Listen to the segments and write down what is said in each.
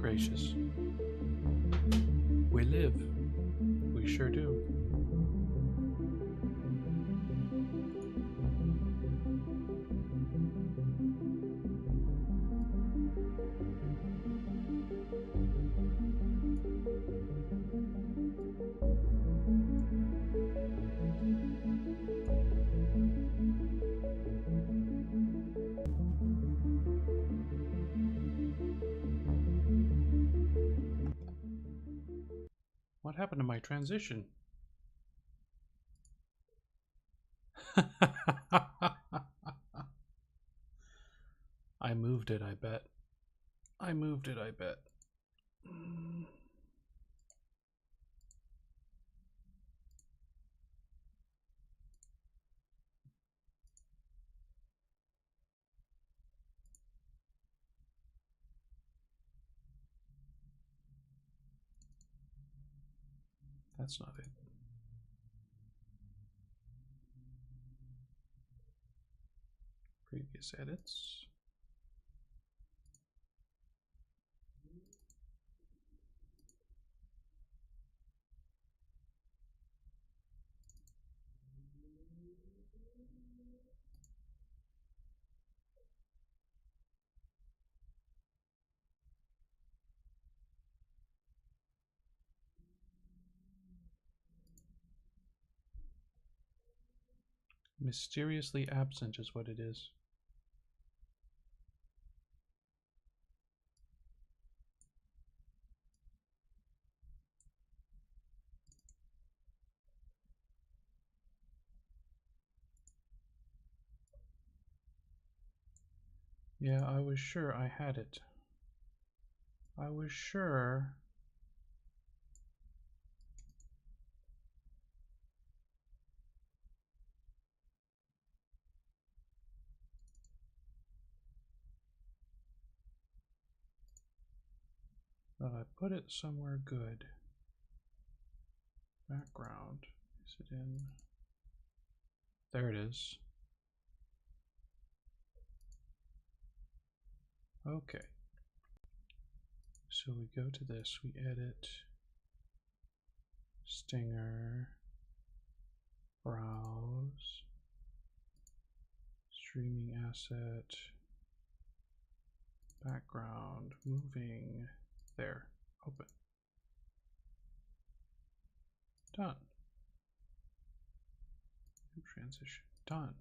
gracious. We live. We sure do. What happened to my transition? I moved it, I bet. I moved it, I bet. That's not it. Previous edits. Mysteriously absent is what it is. Yeah, I was sure I had it. I was sure. That I put it somewhere good. Background. Is it in? There it is. Okay. So we go to this, we edit, stinger, browse, streaming asset, background, moving, there, open. Done. New transition, done.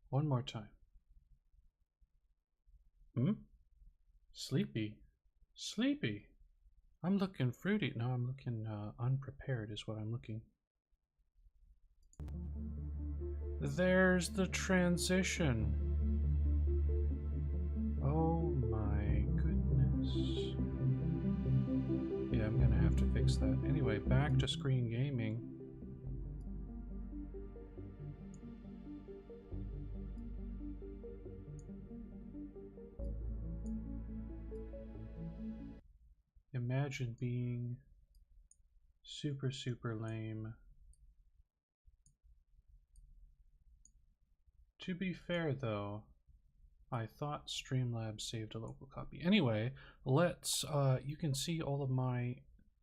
One more time. Sleepy. Sleepy. I'm looking fruity. No, I'm looking unprepared is what I'm looking. There's the transition. Oh my goodness. Yeah, I'm gonna have to fix that. Anyway, back to screen gaming. Imagine being super, super lame. To be fair though, I thought Streamlabs saved a local copy. Anyway, let's, you can see all of my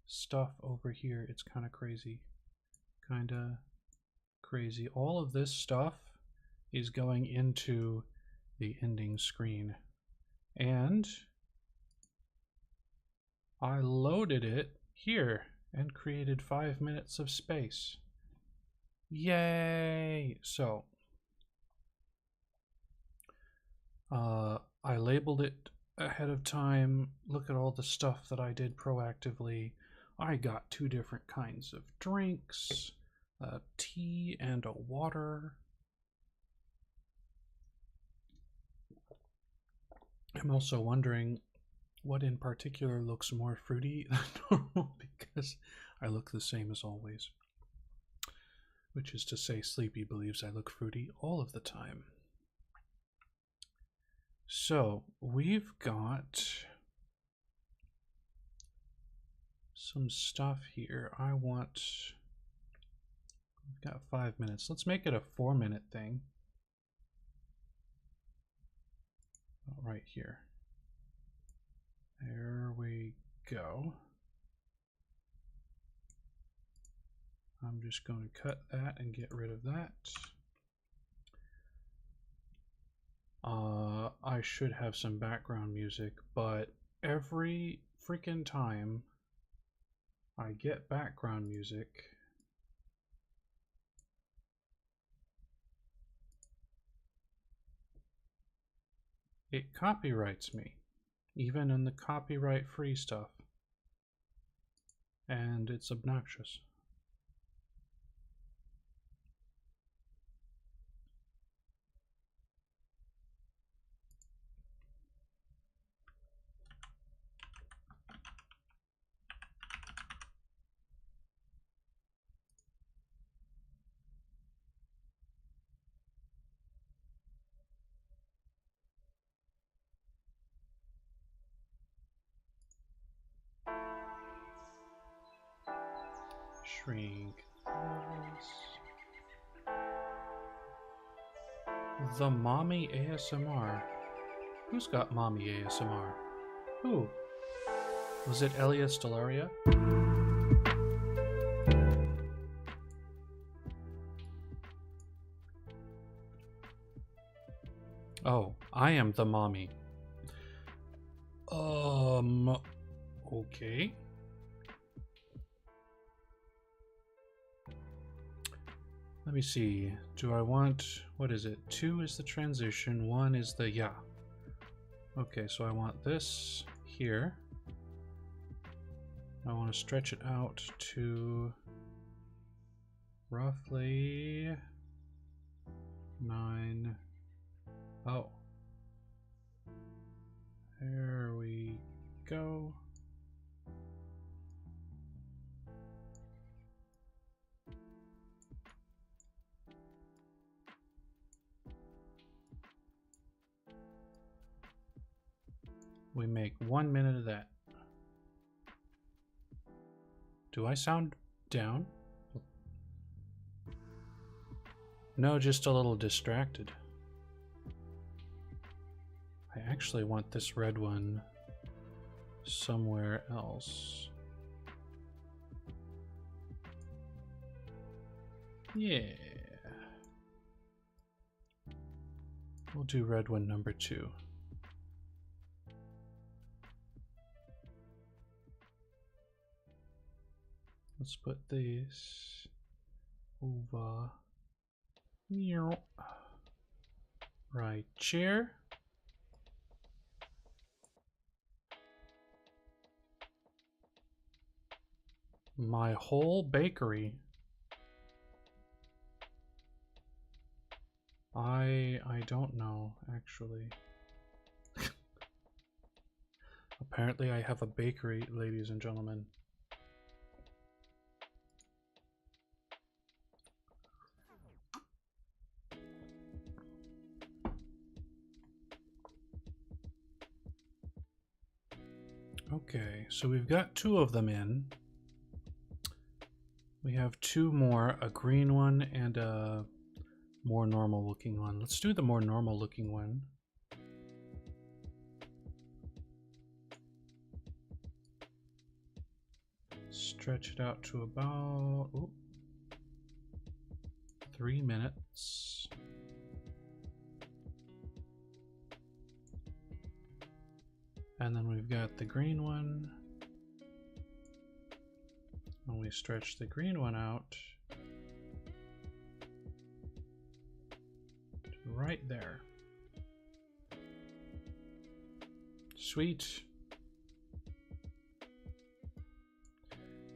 stuff over here. It's kind of crazy. Kinda crazy. All of this stuff is going into the ending screen. And I loaded it here and created 5 minutes of space. Yay! So, I labeled it ahead of time. Look at all the stuff that I did proactively. I got 2 different kinds of drinks, a tea and a water. I'm also wondering what in particular looks more fruity than normal, because I look the same as always. Which is to say, Sleepy believes I look fruity all of the time. So, we've got some stuff here. We've got 5 minutes. Let's make it a 4-minute thing. Right here. There we go. I'm just going to cut that and get rid of that. I should have some background music, but every freaking time I get background music, it copyrights me, even in the copyright-free stuff, and it's obnoxious. Shrink this. The mommy ASMR. Who's got mommy ASMR? Who? Was it Elia Stellaria? Oh, I am the mommy. Okay. Let me see. Do I want, what is it? 2 is the transition, 1 is the, yeah. Okay, so I want this here. I want to stretch it out to roughly 9. Oh. There we go. We make 1 minute of that. Do I sound down? No, just a little distracted. I actually want this red one somewhere else. Yeah. We'll do red one number 2. Let's put this over right here. My whole bakery. I don't know, actually. Apparently I have a bakery, ladies and gentlemen. Okay, so we've got 2 of them in. We have 2 more, a green one and a more normal looking one. Let's do the more normal looking one. Stretch it out to about 3 minutes. And then we've got the green one. And we stretch the green one out to right there. Sweet.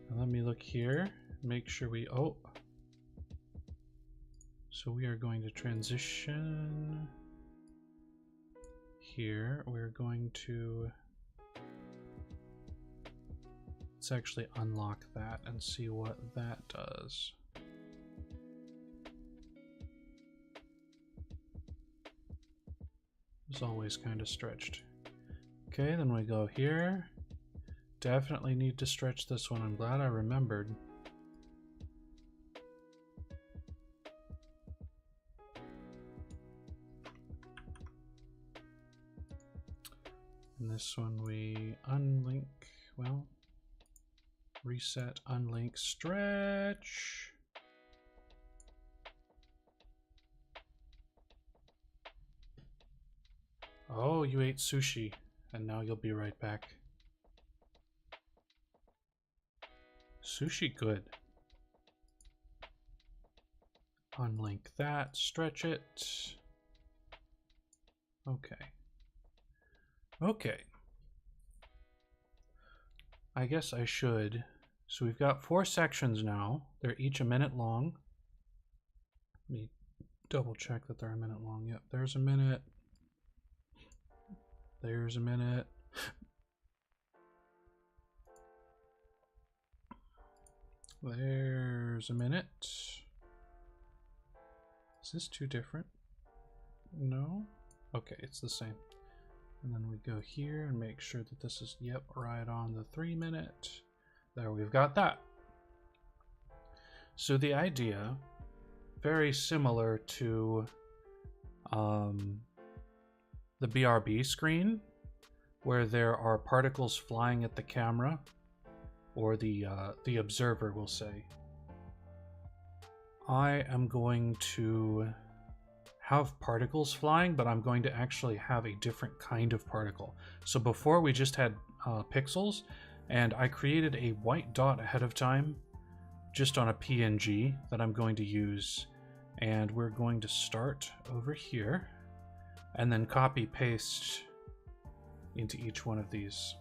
Now let me look here, make sure we, so we are going to transition here. We're going to, let's actually unlock that and see what that does. It's always kind of stretched. Okay, then we go here. Definitely need to stretch this one. I'm glad I remembered. And this one we unlink, well, reset, unlink, stretch. Oh, you ate sushi, and now you'll be right back. Sushi good. Unlink that, stretch it. Okay. Okay. I guess I should. So we've got 4 sections now. They're each a minute long. Let me double check that they're a minute long. Yep, there's a minute. There's a minute. There's a minute. Is this too different? No? Okay, it's the same. And then we go here and make sure that this is, yep, right on the 3 minute. There, we've got that. So the idea, very similar to the BRB screen, where there are particles flying at the camera, or the observer, we'll say. I am going to have particles flying, but I'm going to actually have a different kind of particle. So before we just had pixels, and I created a white dot ahead of time just on a PNG that I'm going to use, and we're going to start over here and then copy paste into each one of these.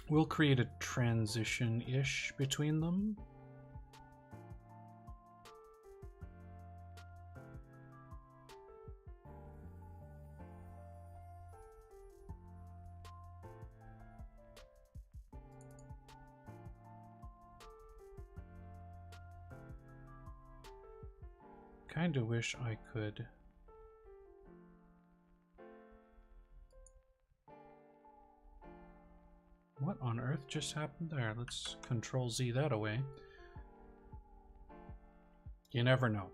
We'll create a transition-ish between them. Kinda wish I could. What on earth just happened there? Let's Control Z that away. You never know.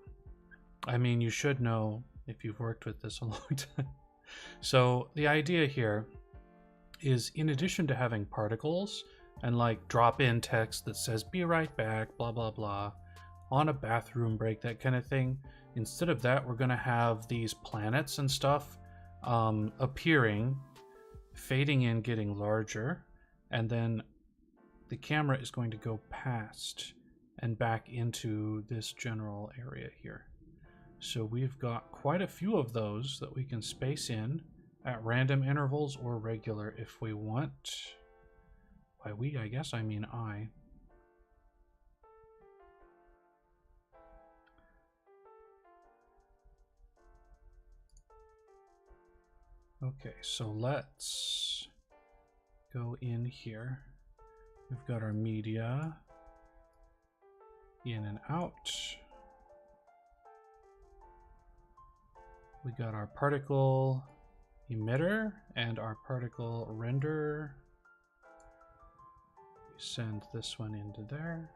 I mean, you should know if you've worked with this a long time. So the idea here is, in addition to having particles and like drop-in text that says be right back, blah blah blah, on a bathroom break, that kind of thing, instead of that, we're going to have these planets and stuff appearing, fading in, getting larger, and then the camera is going to go past and back into this general area here. So we've got quite a few of those that we can space in at random intervals or regular if we want. By we, I guess I mean I. Okay, so let's go in here. We've got our media in and out. We got our particle emitter and our particle renderer. We send this one into there.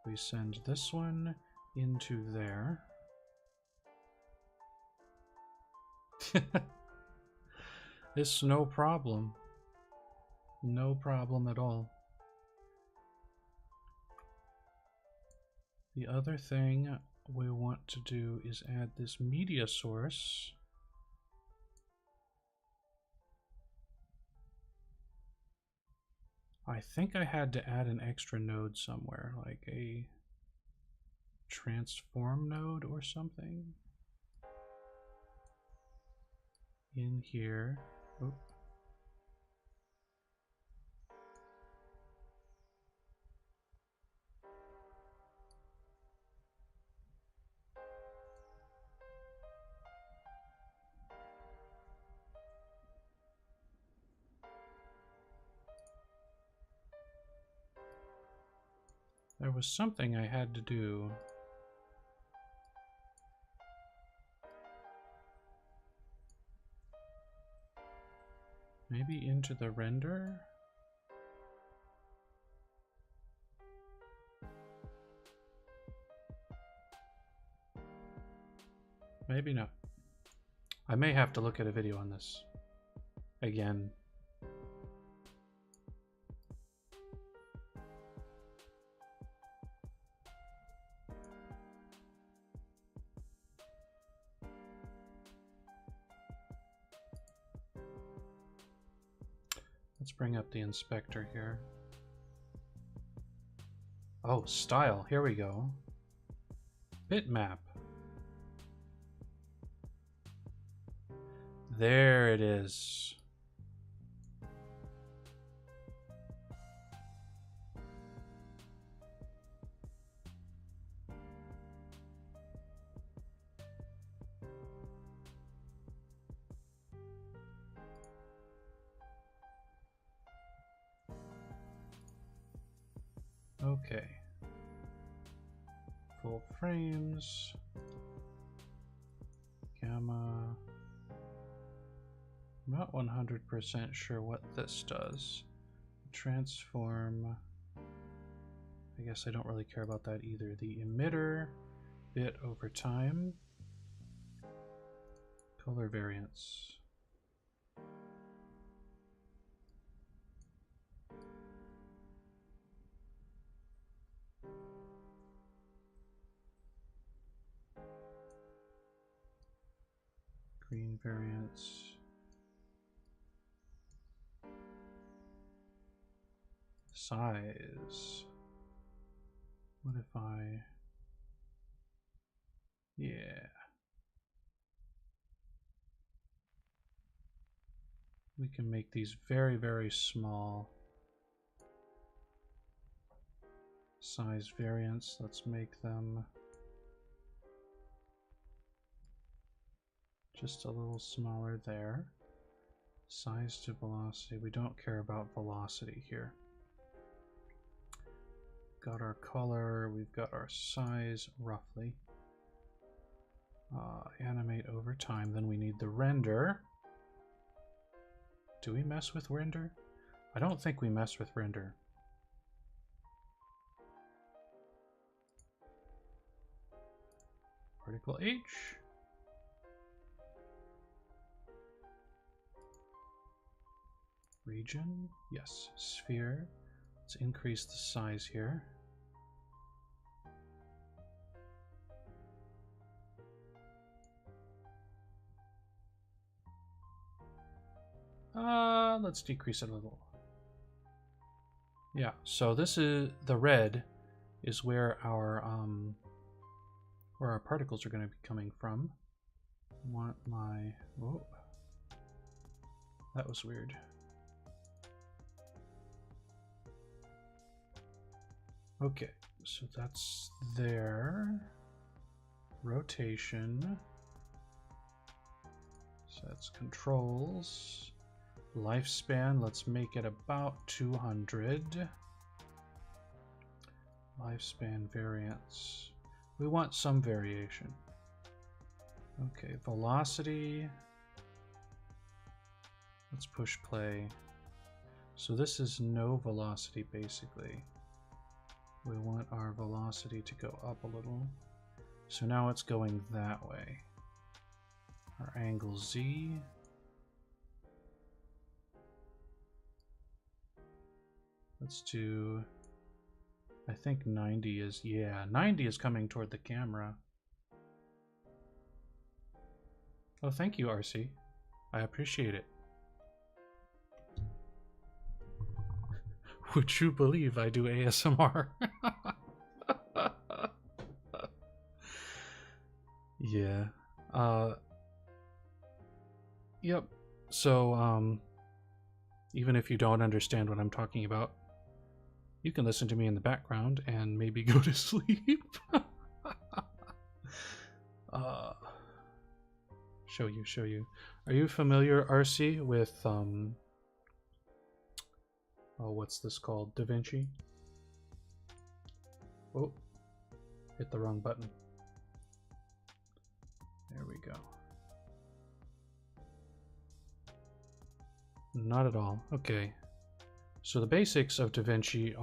We send this one into there. It's no problem. No problem at all. The other thing we want to do is add this media source. I think I had to add an extra node somewhere, like a transform node or something. In here. Oh. There was something I had to do. Maybe into the render? Maybe not. I may have to look at a video on this again Let's bring up the inspector here. Oh, style. Here we go. Bitmap. There it is. Okay. Full frames. Gamma. I'm not 100% sure what this does. Transform. I guess I don't really care about that either. The emitter bit over time. Color variance. Green variance. Size. What if I... Yeah. We can make these very, very small. Size variance, let's make them just a little smaller there. Size to velocity, we don't care about velocity here. Got our color, we've got our size roughly. Animate over time, then we need the render. Do we mess with render? I don't think we mess with render. Particle H. Region, yes. Sphere. Let's increase the size here. Let's decrease it a little. Yeah, so this is the red is where our particles are going to be coming from. I want my whoa. That was weird. Okay, so that's there. Rotation. Sets controls. Lifespan, let's make it about 200. Lifespan variance. We want some variation. Okay, velocity. Let's push play. So this is no velocity basically. We want our velocity to go up a little. So now it's going that way. Our angle Z. Let's do, I think 90 is, yeah, 90 is coming toward the camera. Oh, thank you, RC. I appreciate it. Would you believe I do ASMR? Yeah. Yep. So, even if you don't understand what I'm talking about, you can listen to me in the background and maybe go to sleep. Show you. Are you familiar, RC, with oh, what's this called? DaVinci? Oh, hit the wrong button. There we go. Not at all. Okay. So the basics of DaVinci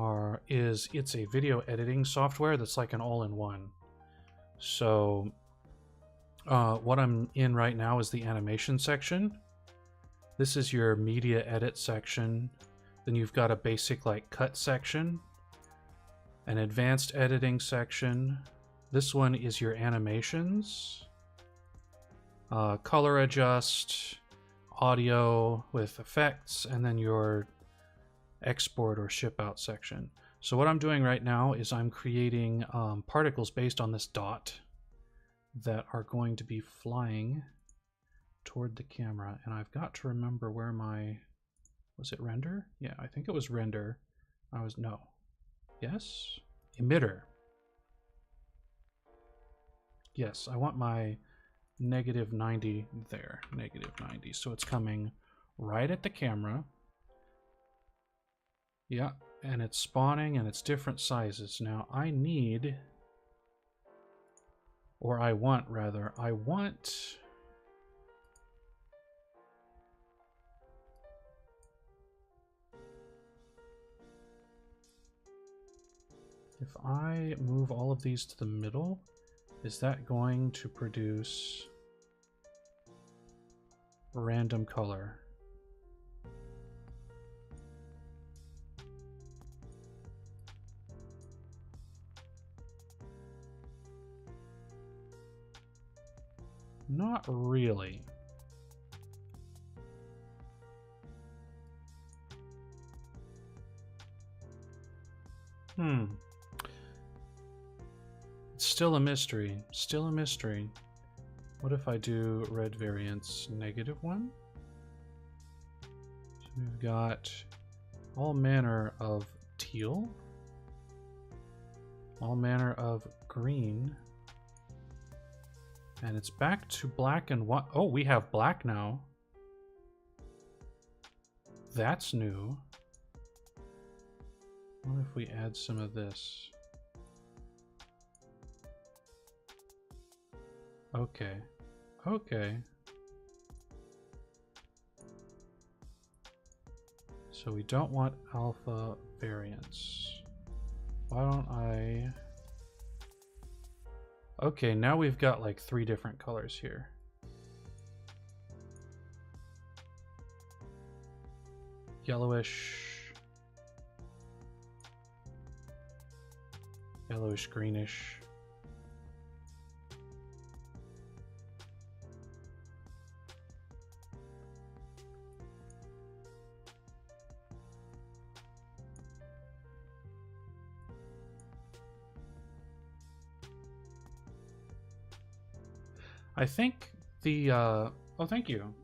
it's a video editing software that's like an all-in-one. So what I'm in right now is the animation section. This is your media edit section. Then you've got a basic like cut section, an advanced editing section. This one is your animations, color adjust, audio with effects, and then your export or ship out section. So what I'm doing right now is I'm creating particles based on this dot that are going to be flying toward the camera. And I've got to remember where my, was it render? Yeah, I think it was render. No. Yes? Emitter. Yes, I want my -90 there, -90. So it's coming right at the camera. Yeah, and it's spawning and it's different sizes. Now I need, or I want rather, I want, if I move all of these to the middle, is that going to produce random color? Not really. It's still a mystery. Still a mystery. What if I do red variance -1? So we've got all manner of teal, all manner of green, and it's back to black and white. Oh, we have black now. That's new. What if we add some of this? Okay. Okay. So we don't want alpha variance. Why don't I... Okay, now we've got like 3 different colors here. Yellowish, yellowish, greenish. I think the, oh, thank you.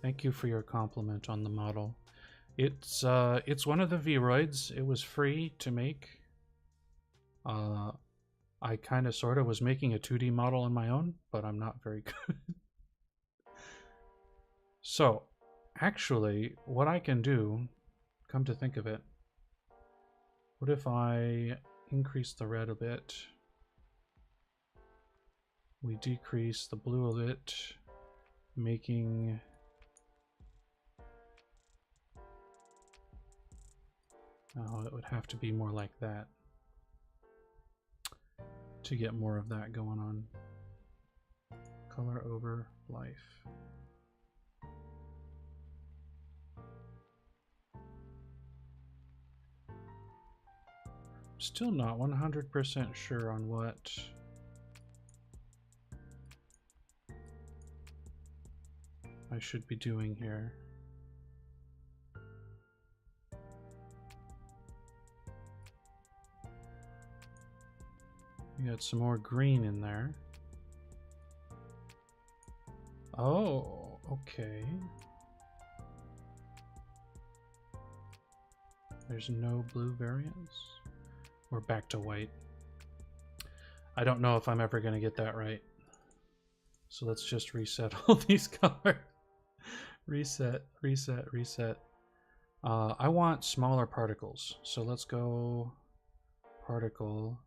Thank you for your compliment on the model. It's one of the Vroids. It was free to make. I kind of sort of was making a 2D model on my own, but I'm not very good. So, actually, what I can do, come to think of it, what if I increase the red a bit? We decrease the blue a bit, making... Oh, it would have to be more like that to get more of that going on. Color over life. Still not 100% sure on what I should be doing here. We got some more green in there. Oh, okay. There's no blue variance. We're back to white. I don't know if I'm ever going to get that right. So let's just reset all these colors. Reset, reset, reset. I want smaller particles. So let's go particle.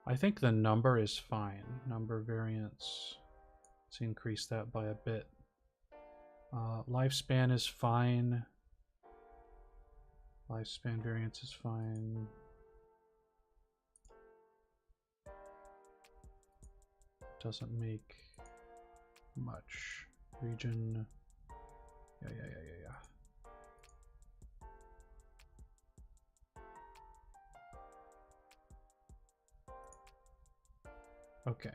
I think the number is fine. Number variance. Let's increase that by a bit. Lifespan is fine. Lifespan variance is fine. Doesn't make much. Region. Yeah. Okay.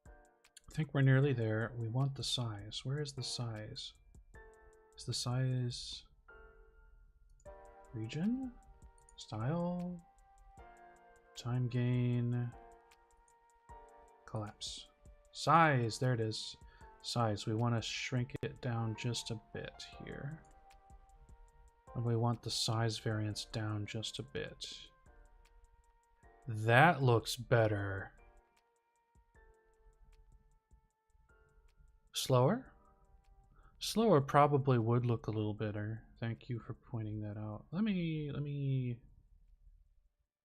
I think we're nearly there. We want the size. Where is the size? Is the size region, style, time gain, collapse. Size, there it is. Size, we want to shrink it down just a bit here. And we want the size variance down just a bit. That looks better. Slower? Slower probably would look a little better. Thank you for pointing that out. Let me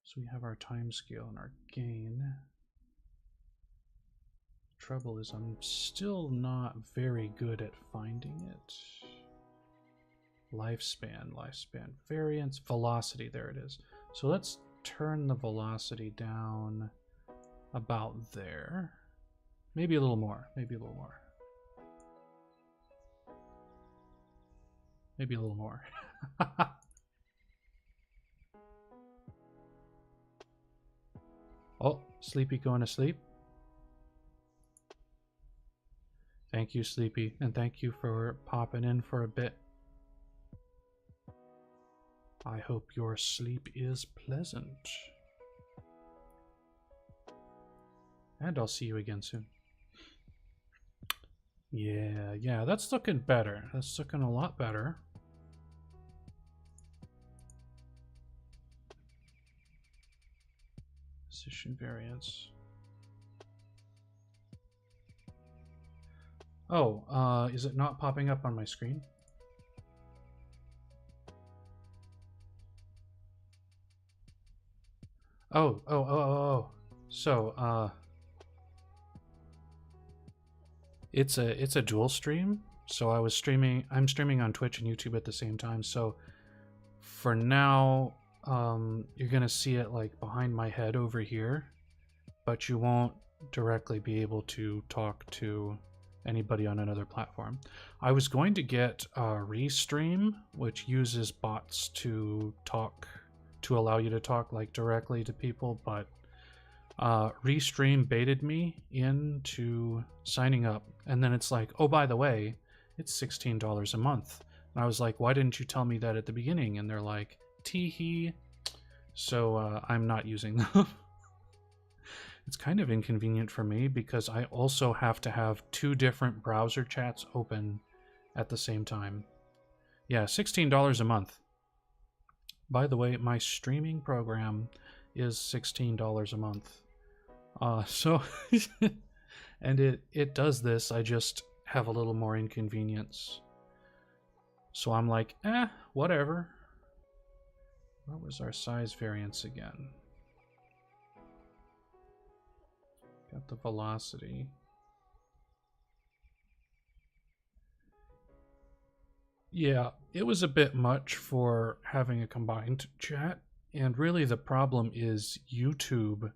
so we have our time scale and our gain. Trouble is I'm still not very good at finding it. Lifespan, variance, velocity, there it is. So let's turn the velocity down about there. Maybe a little more, maybe a little more. Maybe a little more. Oh, Sleepy going to sleep. Thank you, Sleepy, and thank you for popping in for a bit. I hope your sleep is pleasant. And I'll see you again soon. Yeah, that's looking better. That's looking a lot better. Position variance. Oh, is it not popping up on my screen? Oh. So, it's a dual stream. So I'm streaming on Twitch and YouTube at the same time. So for now, you're gonna see it like behind my head over here, but you won't directly be able to talk to anybody on another platform. I was going to get Restream, which uses bots to talk, to allow you to talk like directly to people, but Restream baited me into signing up, and then it's like, oh, by the way, it's $16 a month. And I was like, why didn't you tell me that at the beginning? And they're like, tee-hee. So I'm not using them. It's kind of inconvenient for me because I also have to have 2 different browser chats open at the same time. Yeah, $16 a month. By the way, my streaming program is $16 a month. So, and it does this, I just have a little more inconvenience. So I'm like, whatever. What was our size variance again? Got the velocity. Yeah, it was a bit much for having a combined chat, and really the problem is YouTube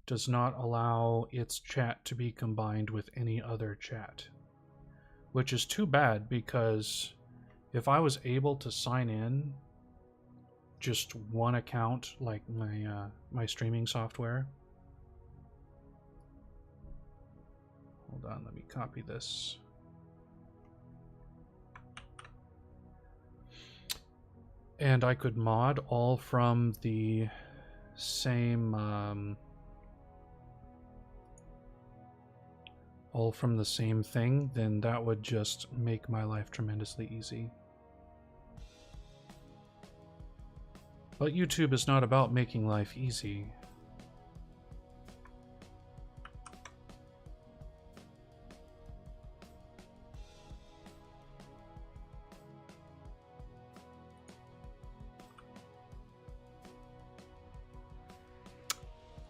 does not allow its chat to be combined with any other chat, which is too bad, because if I was able to sign in just one account, like my streaming software. Hold on, let me copy this. And I could mod all from the same thing, then that would just make my life tremendously easy. But YouTube is not about making life easy.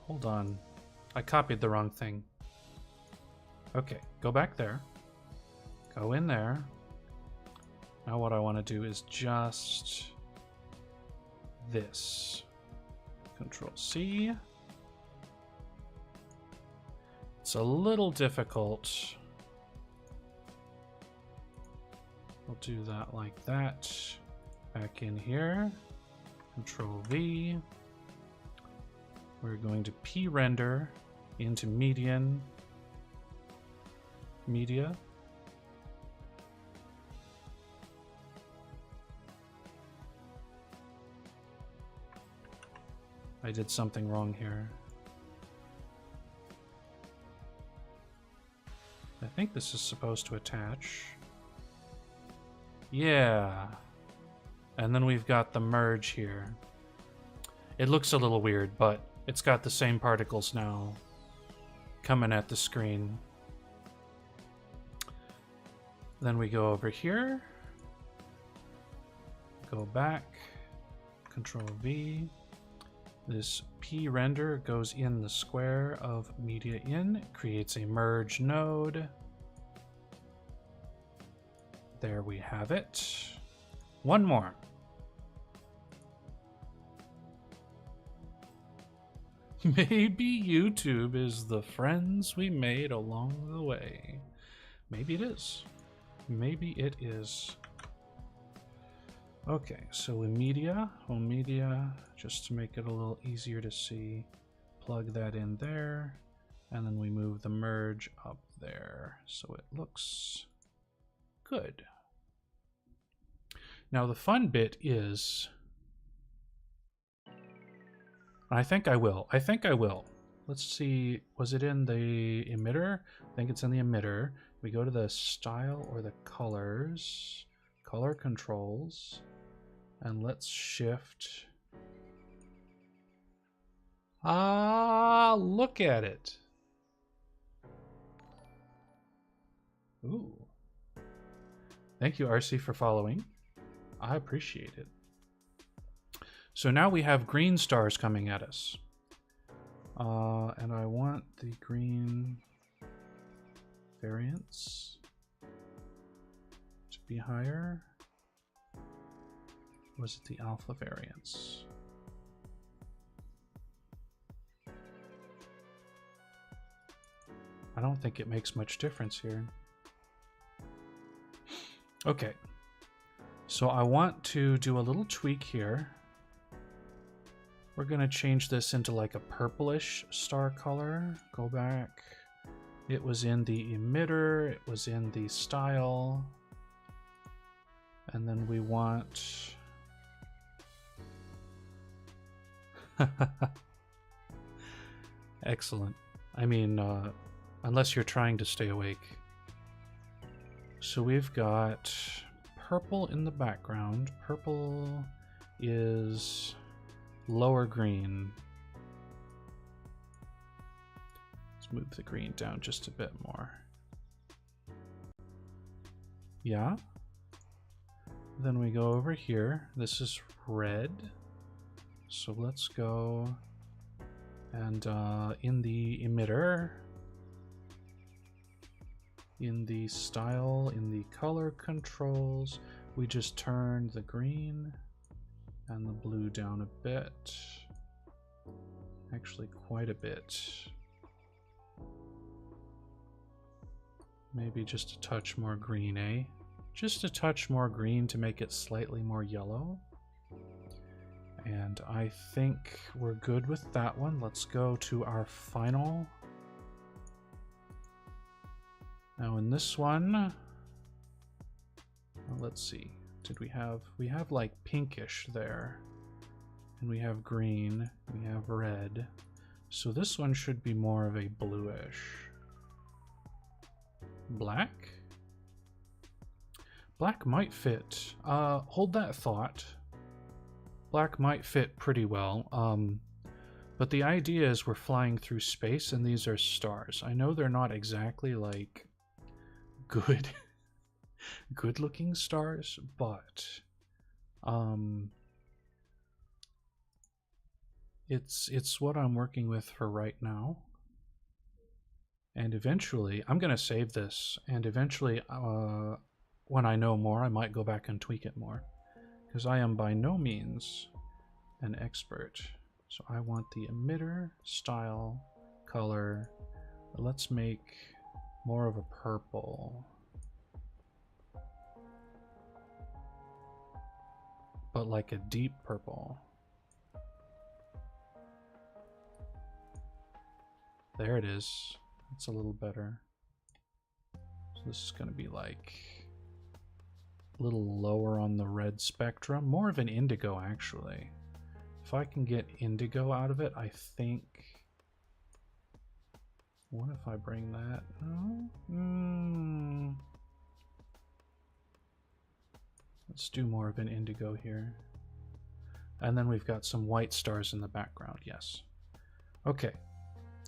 Hold on. I copied the wrong thing. Okay, go back there. Go in there. Now what I want to do is just this. Control C. It's a little difficult. We'll do that like that. Back in here. Control V. We're going to p-render into median media. I did something wrong here. I think this is supposed to attach. Yeah. And then we've got the merge here. It looks a little weird, but it's got the same particles now coming at the screen. Then we go over here. Go back. Control V. This P render goes in the square of media in. It creates a merge node. There we have it. One more. Maybe YouTube is the friends we made along the way. Maybe it is. Maybe it is. Okay, so in media, home media, just to make it a little easier to see, plug that in there, and then we move the merge up there so it looks good. Now the fun bit is, I think I will. Let's see, was it in the emitter? I think it's in the emitter. We go to the style or the colors, color controls, and let's shift. Ah, look at it. Ooh. Thank you, RC, for following. I appreciate it. So now we have green stars coming at us. And I want the green variance to be higher. Was it the alpha variance? I don't think it makes much difference here. Okay. So I want to do a little tweak here. We're going to change this into like a purplish star color. Go back. It was in the emitter. It was in the style. And then we want... Excellent. I mean, unless you're trying to stay awake. So we've got purple in the background. Purple is lower green. Let's move the green down just a bit more. Yeah. Then we go over here. This is red. So let's go and in the emitter, in the style, in the color controls, we just turn the green and the blue down a bit. Actually, quite a bit. Maybe just a touch more green, eh? Just a touch more green to make it slightly more yellow. And I think we're good with that one. Let's go to our final. Now in this one, well, let's see. Did we have like pinkish there, and we have green, we have red. So this one should be more of a bluish. Black? Black might fit. Hold that thought. Black might fit pretty well. But the idea is we're flying through space and these are stars. I know they're not exactly like good looking stars, but it's what I'm working with for right now. And eventually, I'm gonna save this, and eventually when I know more, I might go back and tweak it more, because I am by no means an expert. So I want the emitter, style, color. Let's make more of a purple. But like a deep purple. There it is. It's a little better. So this is going to be like a little lower on the red spectrum. More of an indigo, actually. If if I can get indigo out of it, I think... What if I bring that? No? Let's do more of an indigo here. And then we've got some white stars in the background, yes. Okay,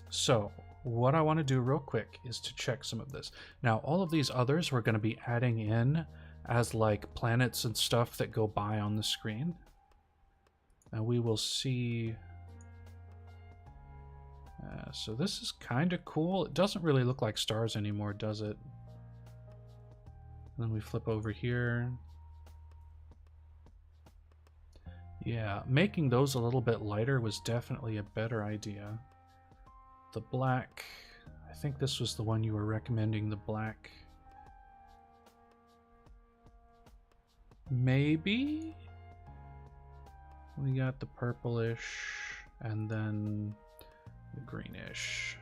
so what I want to do real quick is to check some of this. Now, all of these others we're going to be adding in as like planets and stuff that go by on the screen. And we will see... so this is kind of cool. It doesn't really look like stars anymore, does it? And then we flip over here. Yeah, making those a little bit lighter was definitely a better idea. The black, I think this was the one you were recommending, the black. Maybe? We got the purplish and then the greenish.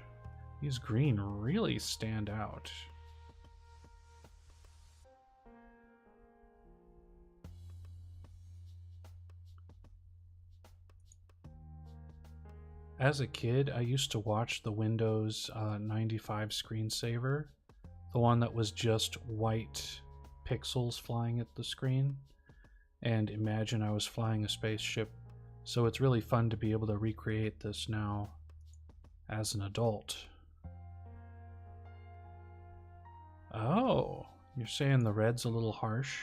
These green really stand out. As a kid, I used to watch the Windows 95 screensaver, the one that was just white pixels flying at the screen, and imagine I was flying a spaceship. So it's really fun to be able to recreate this now as an adult. Oh, you're saying the red's a little harsh?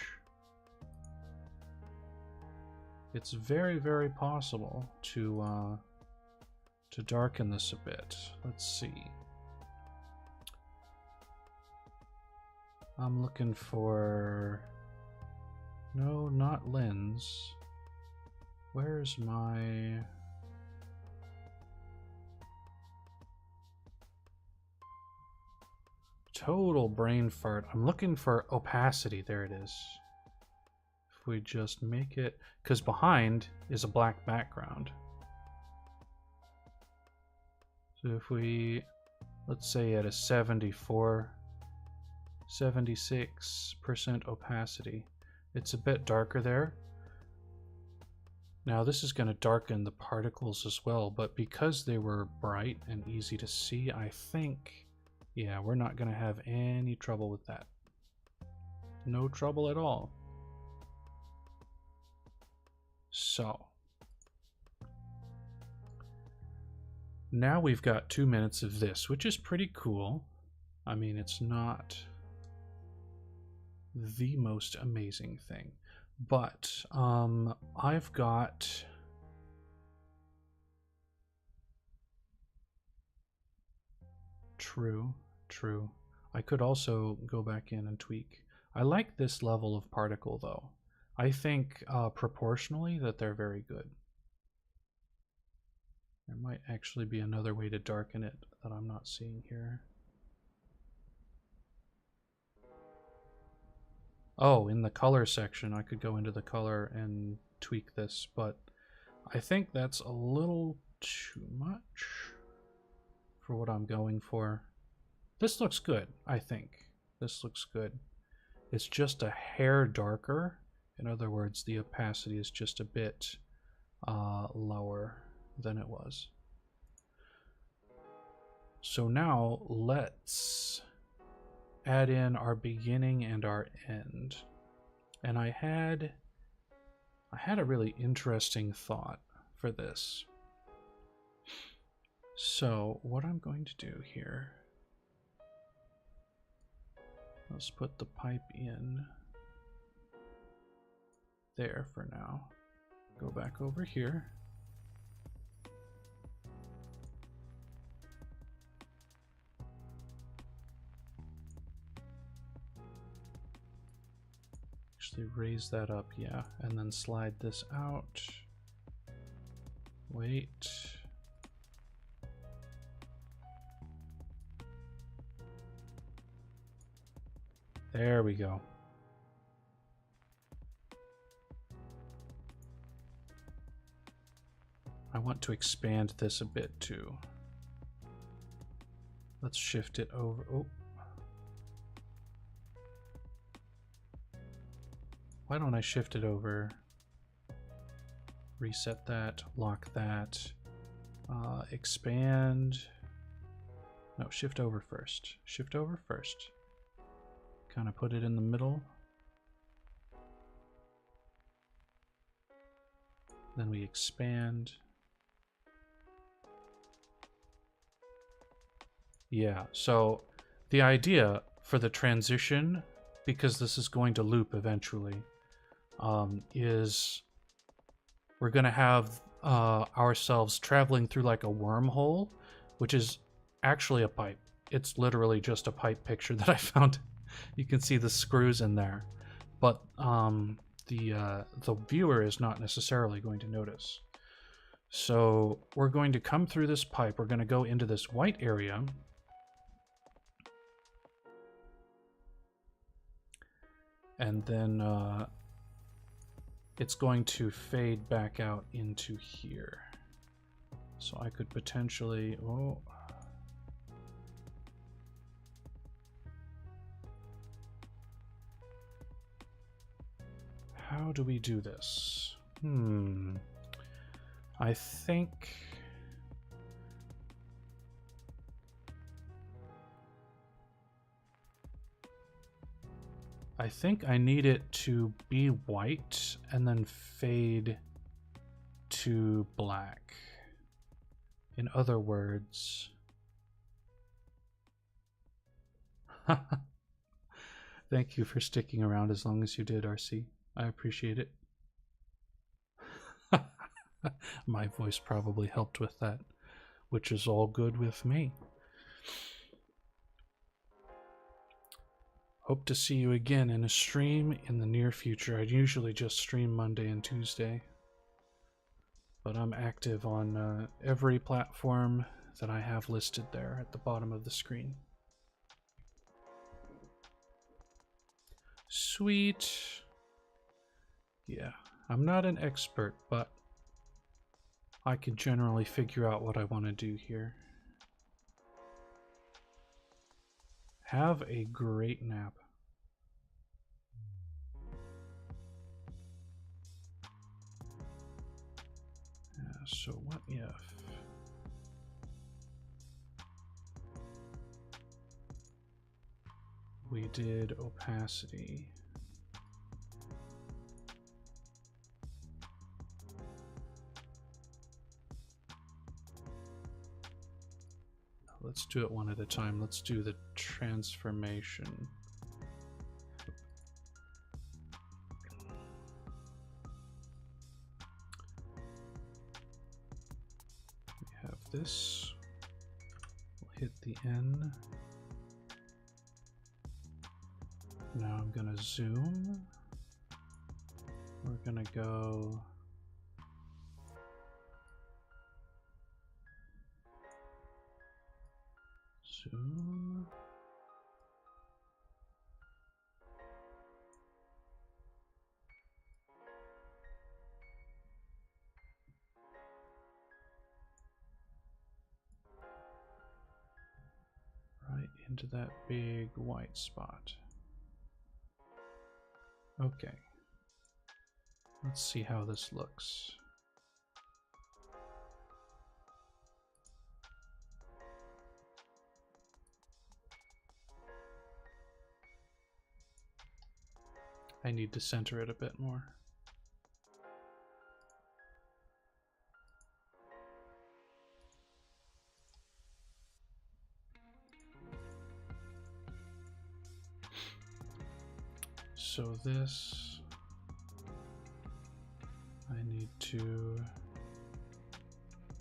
It's very, very possible to darken this a bit. Let's see. I'm looking for... No, not lens. Where's my... Total brain fart. I'm looking for opacity. There it is. If we just make it... Because behind is a black background. So if we, let's say at a 76% opacity, it's a bit darker there. Now this is going to darken the particles as well, but because they were bright and easy to see, I think, yeah, we're not going to have any trouble with that. No trouble at all. So. Now we've got 2 minutes of this, which is pretty cool. I mean, it's not the most amazing thing, but I've got... True. I could also go back in and tweak. I like this level of particle, though. I think proportionally that they're very good. There might actually be another way to darken it that I'm not seeing here. Oh, in the color section, I could go into the color and tweak this, but I think that's a little too much for what I'm going for. This looks good, I think. This looks good. It's just a hair darker. In other words, the opacity is just a bit lower than it was. So now let's add in our beginning and our end. And I had a really interesting thought for this. So what I'm going to do here, let's put the pipe in there for now. Go back over here. Actually raise that up, yeah, and then slide this out. Wait. There we go. I want to expand this a bit too. Let's shift it over. Oh. Why don't I shift it over reset that, lock that, expand. No, shift over first. Shift over first. Kind of put it in the middle. Then we expand. Yeah, so the idea for the transition, because this is going to loop eventually, is we're going to have ourselves traveling through like a wormhole, which is actually a pipe. It's literally just a pipe picture that I found. You can see the screws in there, but the viewer is not necessarily going to notice. So we're going to come through this pipe. We're going to go into this white area. And then it's going to fade back out into here. So I could potentially, oh. How do we do this? I think I need it to be white and then fade to black. In other words, thank you for sticking around as long as you did, RC. I appreciate it. My voice probably helped with that, which is all good with me. Hope to see you again in a stream in the near future. I usually just stream Monday and Tuesday, but I'm active on every platform that I have listed there at the bottom of the screen. Sweet. Yeah, I'm not an expert, but I can generally figure out what I want to do here. Have a great nap. So what if we did opacity? Let's do it one at a time. Let's do the transformation. We have this. We'll hit the N. Now I'm gonna zoom. We're gonna go zoom. Right into that big white spot. Okay. Let's see how this looks. I need to center it a bit more. So this, I need to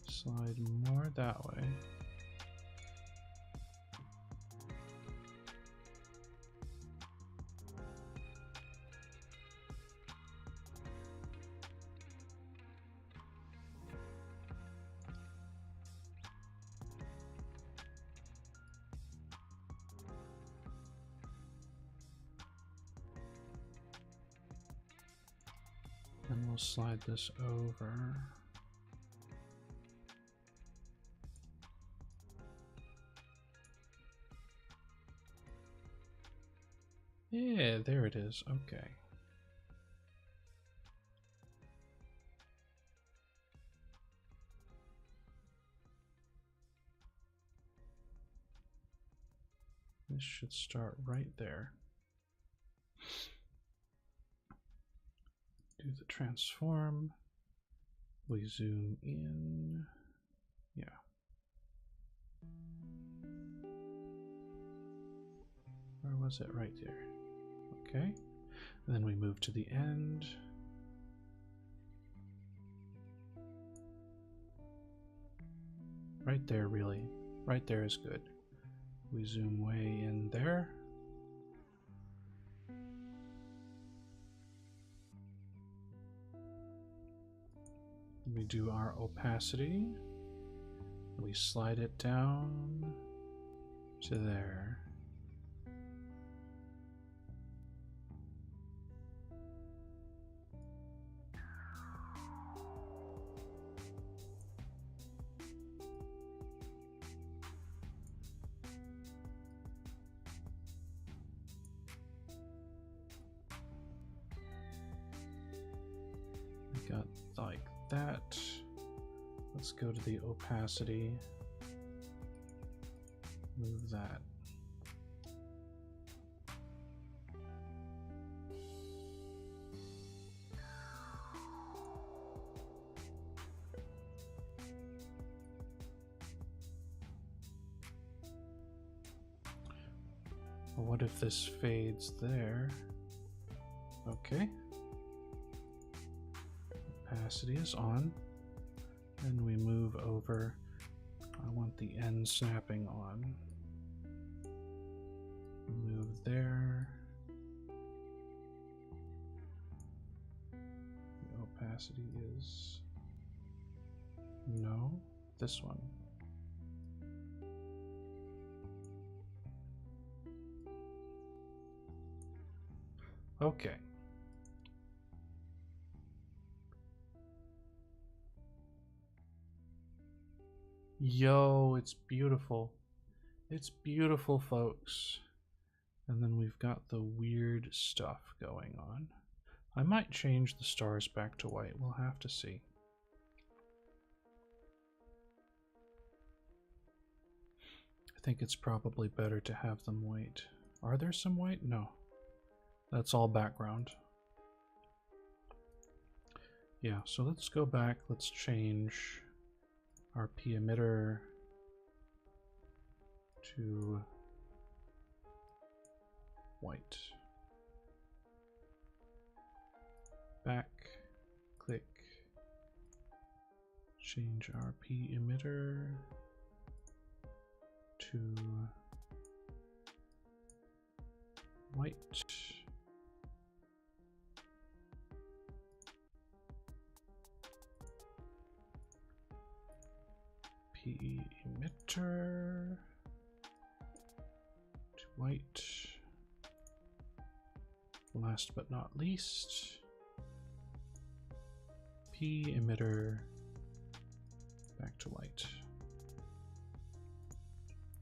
slide more that way. And we'll slide this over. Yeah, there it is. Okay. This should start right there. Do the transform. We zoom in. Yeah. Where was it? Right there. Okay. And then we move to the end. Right there, really. Right there is good. We zoom way in there. We do our opacity. We slide it down to there. We got like that. Let's go to the opacity. Move that. Well, what if this fades there? Okay. Opacity is on. And we move over. I want the end snapping on. Move there. The opacity is no, this one. Okay. Yo, it's beautiful. It's beautiful, folks. And then we've got the weird stuff going on. I might change the stars back to white. We'll have to see. I think it's probably better to have them white. Are there some white? No. That's all background. Yeah, so let's go back. Let's change our P emitter to white. Back, click, change our P emitter to white. P emitter to white. Last but not least, P emitter back to white.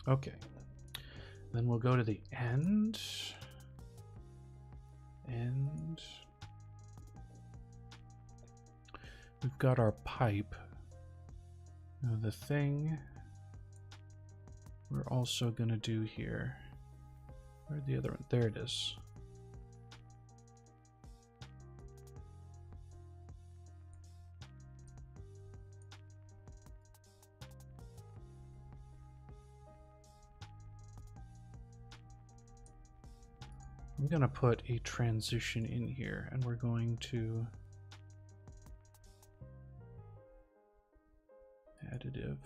Okay, then we'll go to the end. And we've got our pipe. Now the thing we're also going to do here, where'd the other one? There it is. I'm going to put a transition in here, and we're going to additive.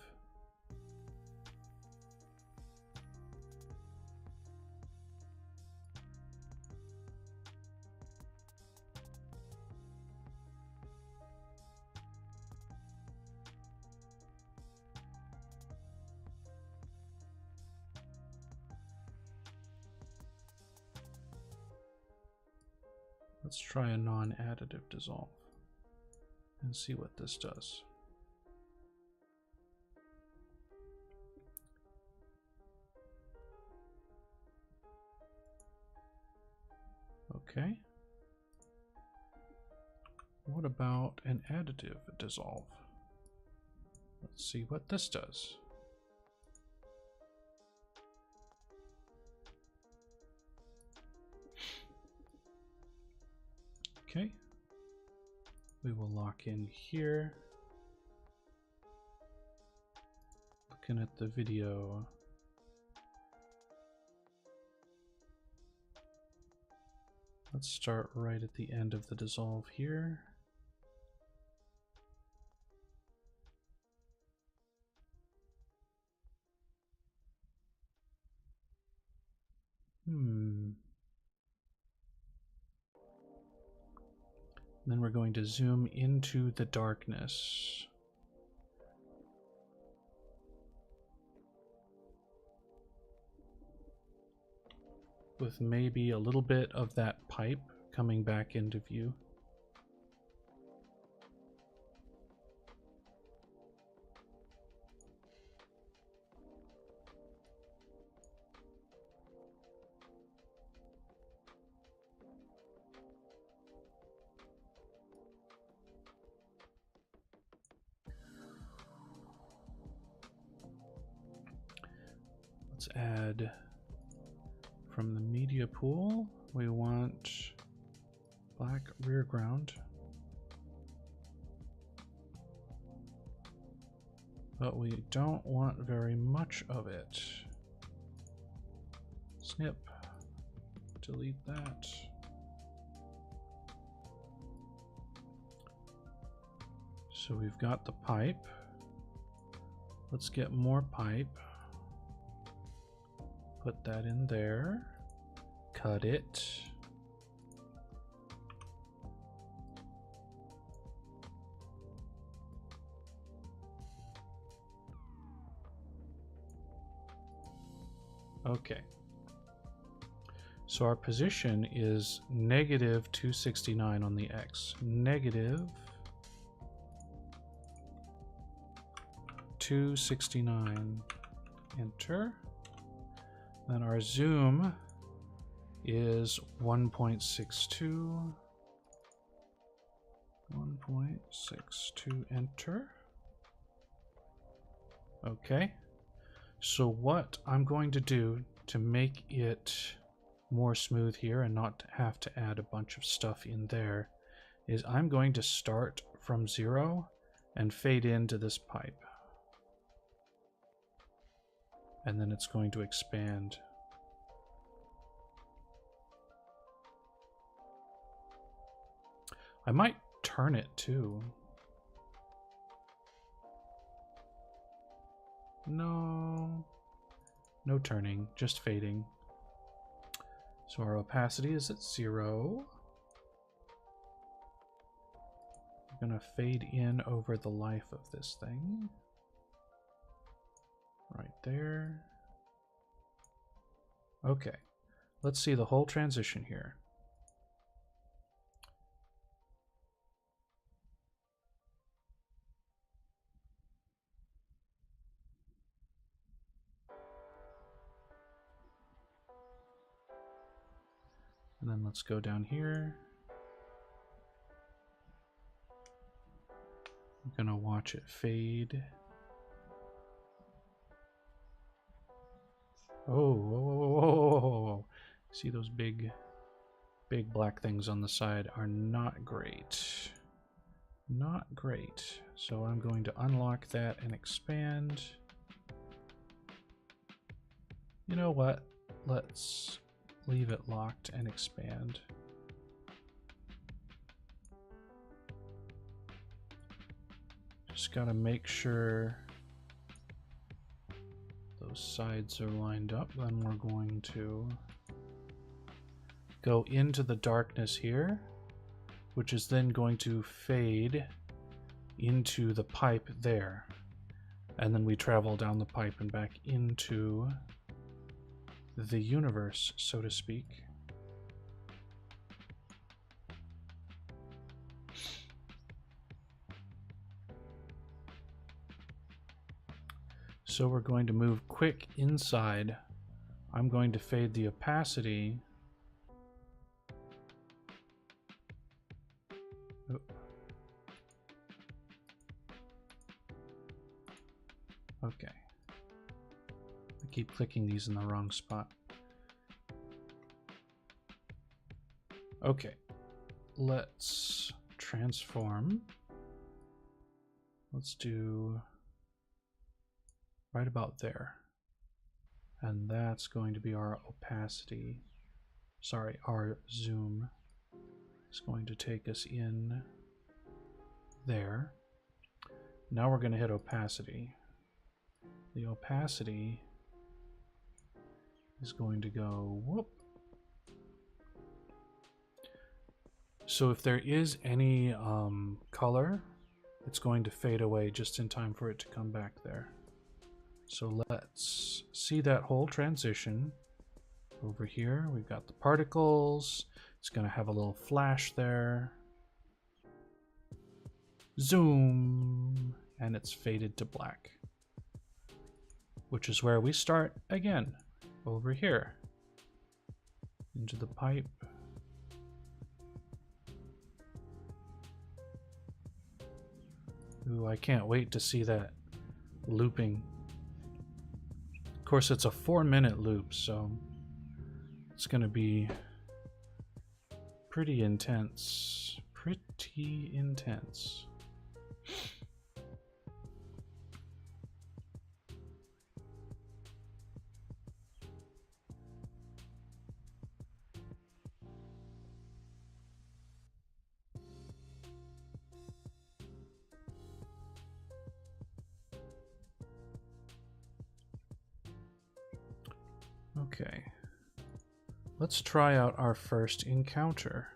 Let's try a non-additive dissolve and see what this does. Okay. What about an additive dissolve? Let's see what this does. Okay. We will lock in here. Looking at the video. Let's start right at the end of the dissolve here. Then we're going to zoom into the darkness. With maybe a little bit of that pipe coming back into view. Let's add from the media pool, we want black rear ground. But we don't want very much of it. Snip, delete that. So we've got the pipe. Let's get more pipe. Put that in there. Cut it. Okay. So our position is negative 269 on the X. Negative 269. Enter. Then our zoom is 1.62. 1.62. Enter. Okay. So what I'm going to do to make it more smooth here and not have to add a bunch of stuff in there is I'm going to start from 0 and fade into this pipe. And then it's going to expand. I might turn it too. No turning, just fading. So our opacity is at 0. I'm gonna fade in over the life of this thing. Right there. Okay, let's see the whole transition here. And then let's go down here. I'm gonna watch it fade. Oh, whoa, whoa, whoa, whoa, whoa, whoa. See those big black things on the side are not great. Not great. So I'm going to unlock that and expand. You know what? Let's leave it locked and expand. Just gotta make sure those sides are lined up. Then we're going to go into the darkness here, which is then going to fade into the pipe there. And then we travel down the pipe and back into the universe, so to speak. So we're going to move quick inside. I'm going to fade the opacity. Oh. Okay. I keep clicking these in the wrong spot. Okay. let's transform. Let's do right about there. And that's going to be our opacity. Sorry, our zoom is going to take us in there. Now we're going to hit opacity. The opacity is going to go whoop. So if there is any color, it's going to fade away just in time for it to come back there. So let's see that whole transition. Over here, we've got the particles. It's going to have a little flash there. Zoom, and it's faded to black. Which is where we start again, over here. Into the pipe. Ooh, I can't wait to see that looping. Of course, it's a 4-minute loop, so it's going to be pretty intense. Pretty intense. Okay, let's try out our first encounter.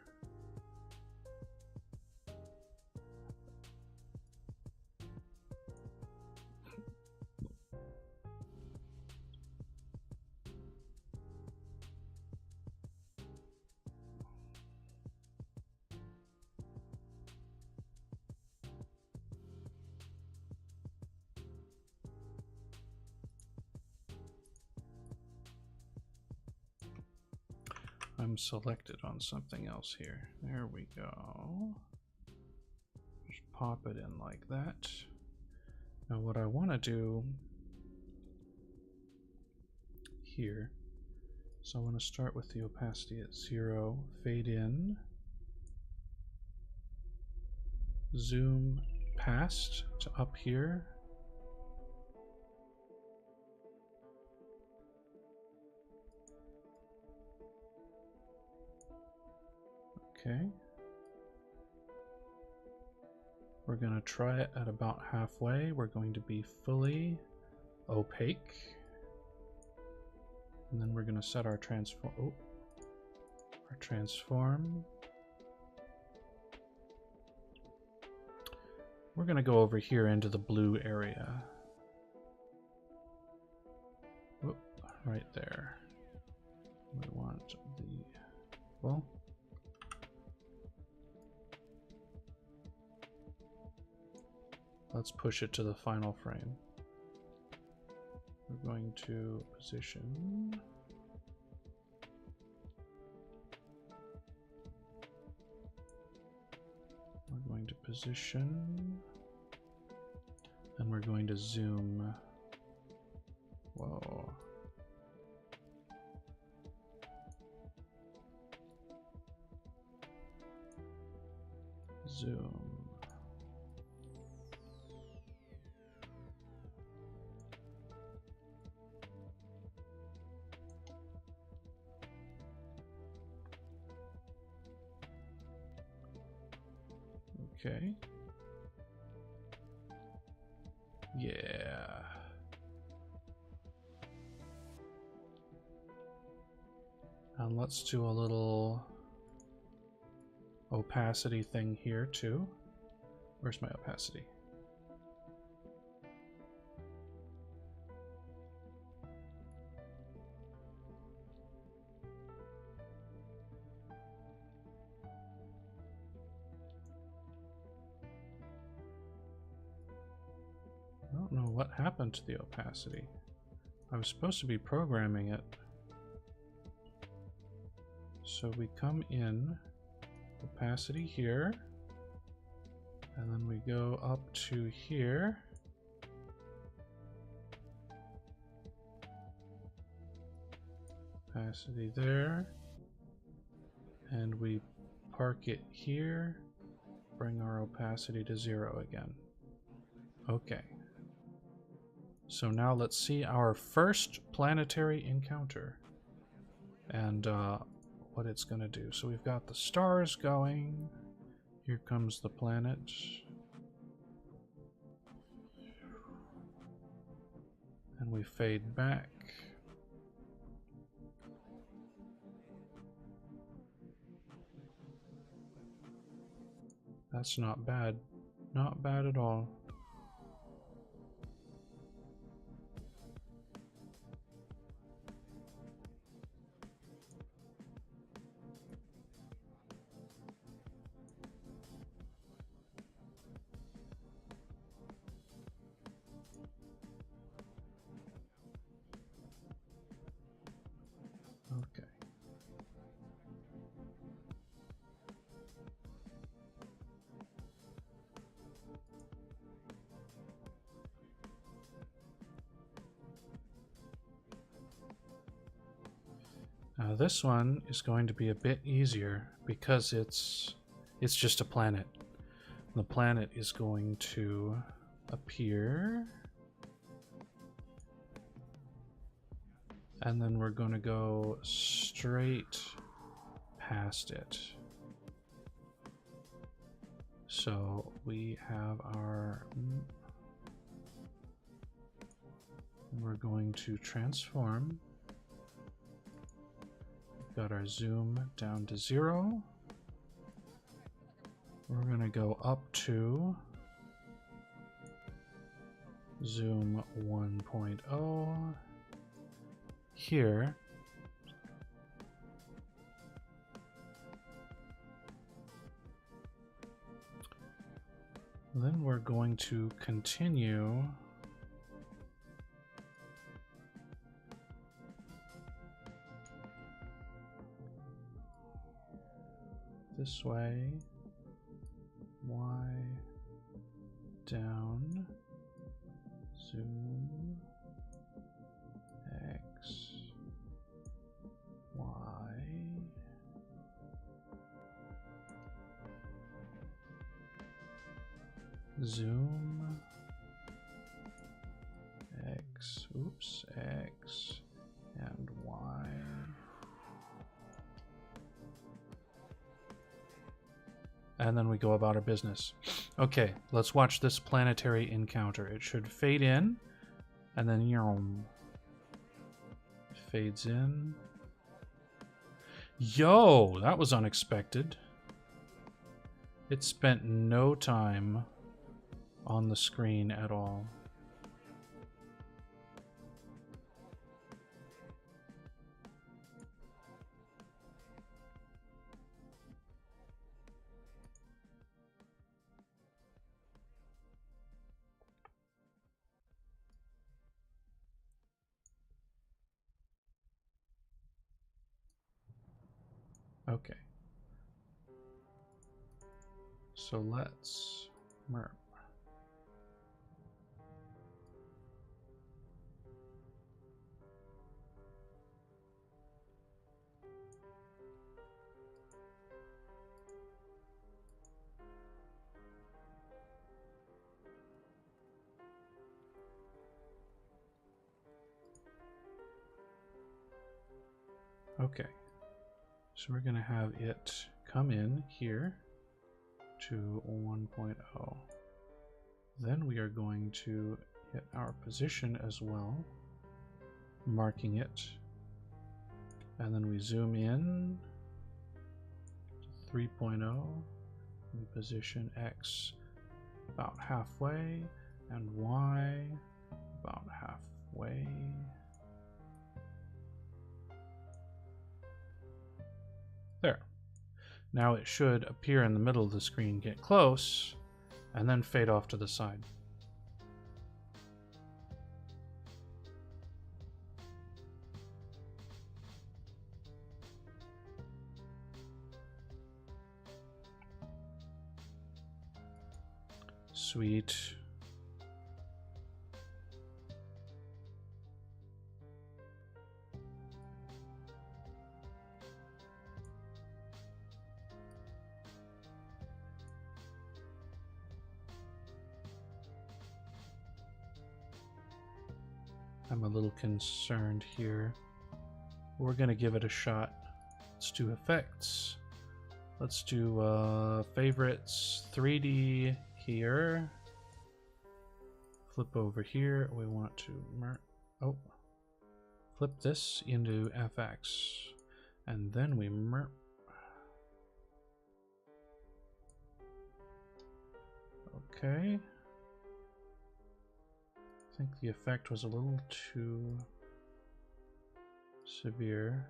I'm selected on something else here. There we go. Just pop it in like that. Now what I want to do here, so I want to start with the opacity at 0, fade in, zoom past to up here. Okay. We're going to try it at about halfway. We're going to be fully opaque. And then we're going to set our transform. Oh, our transform. We're going to go over here into the blue area. Whoop, right there. We want the, well, let's push it to the final frame. We're going to position. We're going to position. And we're going to zoom. Whoa. Zoom. Okay. Yeah. And let's do a little opacity thing here too. Where's my opacity? I don't know what happened to the opacity. I was supposed to be programming it. So we come in, opacity here, and then we go up to here. Opacity there, and we park it here. Bring our opacity to 0 again. Okay. So now let's see our first planetary encounter and what it's going to do. So we've got the stars going. Here comes the planet. And we fade back. That's not bad. Not bad at all. Okay. Now this one is going to be a bit easier because it's just a planet. The planet is going to appear, and then we're going to go straight past it. So we have our, we're going to transform. We've got our zoom down to 0. We're going to go up to zoom 1.0 here. Then we're going to continue this way. Y down, zoom, X, Y, zoom, X, oops, X, and Y. And then we go about our business. Okay, let's watch this planetary encounter. It should fade in, and then fades in. Yo, that was unexpected. It spent no time on the screen at all. Okay. So let's merp. Okay. So we're going to have it come in here to 1.0. Then we are going to hit our position as well, marking it. And then we zoom in to 3.0. We position X about halfway and Y about halfway. There. Now it should appear in the middle of the screen, get close, and then fade off to the side. Sweet. I'm a little concerned here. We're gonna give it a shot. Let's do effects. Let's do favorites 3D here. Flip over here. We want to flip this into FX, and then we okay. I think the effect was a little too severe.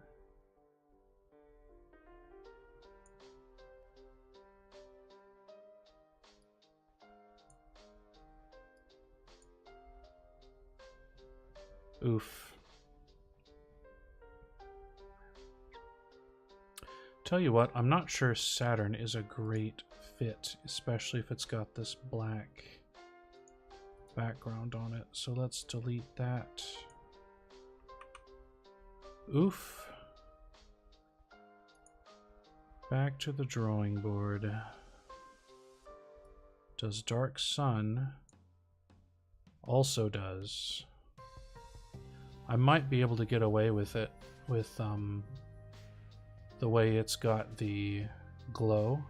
Oof. Tell you what, I'm not sure Saturn is a great fit, especially if it's got this black background on it. So let's delete that. Oof. Back to the drawing board. Does Dark Sun also does. I might be able to get away with it with the way it's got the glow.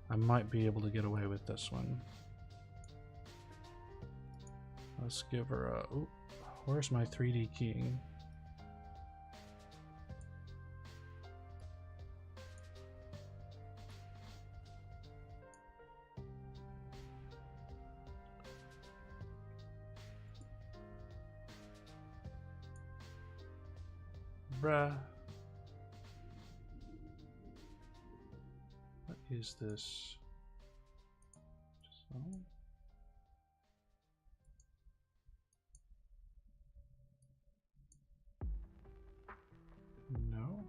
I might be able to get away with this one. Let's give her a... Ooh, where's my 3D keying? Bruh. What is this? So. No.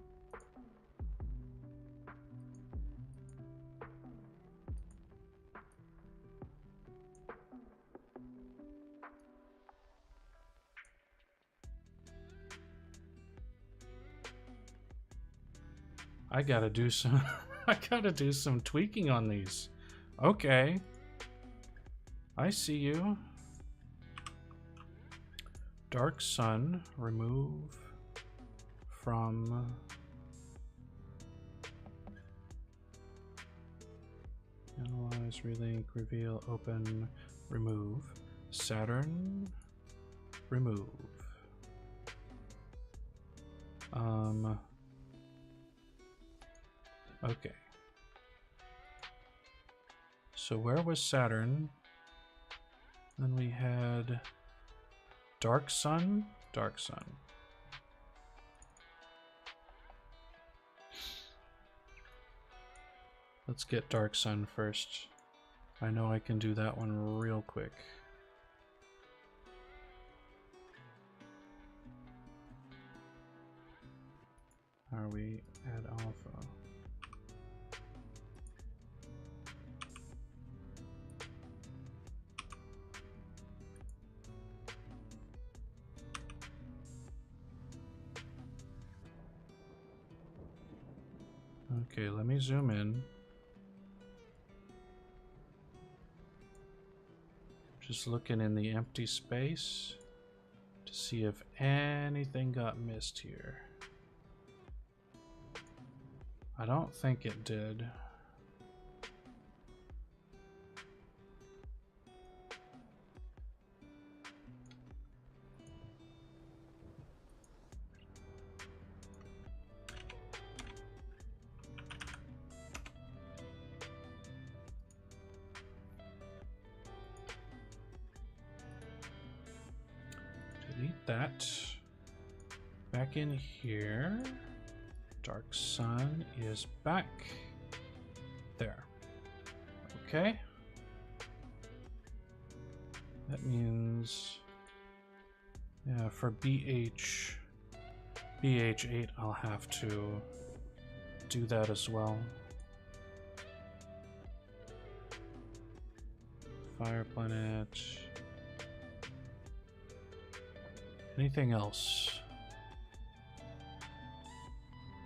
I gotta do some I gotta do some tweaking on these. Okay. I see you. Dark Sun, remove from analyze, relink, reveal, open, remove. Saturn, remove. Okay. So where was Saturn? Then we had Dark Sun, Dark Sun. Let's get Dark Sun first. I know I can do that one real quick. Are we at alpha? Okay, let me zoom in. Just looking in the empty space to see if anything got missed here. I don't think it did. Delete that. Back in here. Dark Sun is back. There. Okay. That means, yeah, for BH8, I'll have to do that as well. Fire Planet. Anything else?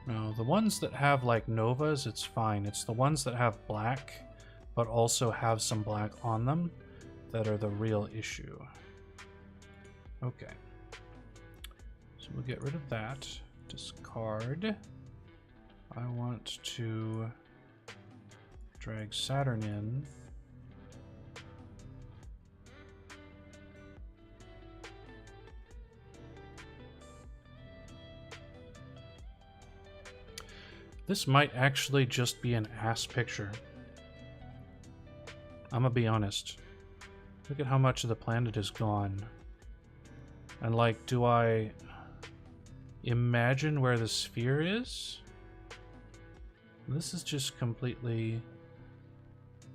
No, the ones that have like novas, it's fine. It's the ones that have black, but also have some black on them that are the real issue. Okay. So we'll get rid of that. Discard. I want to drag Saturn in. This might actually just be an ass picture. I'm gonna be honest. Look at how much of the planet is gone. And like, do I imagine where the sphere is? This is just completely...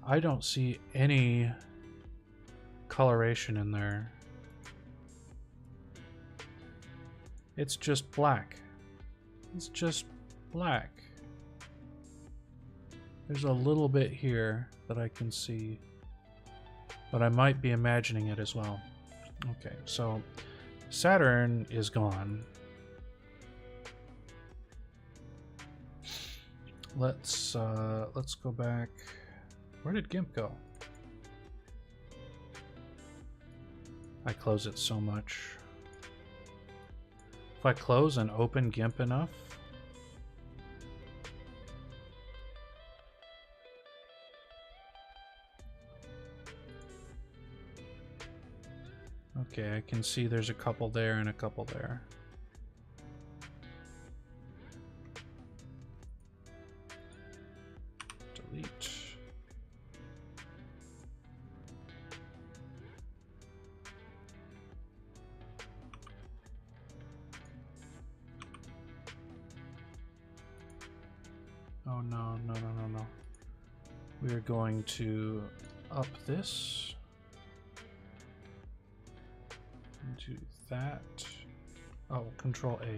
I don't see any coloration in there. It's just black. It's just black. There's a little bit here that I can see, but I might be imagining it as well. Okay, so Saturn is gone. Let's go back. Where did GIMP go? I close it so much. If I close and open GIMP enough, okay, I can see there's a couple there and a couple there. Delete. Oh no, no, no, no, no. We are going to up this. Do that. Oh, Control A.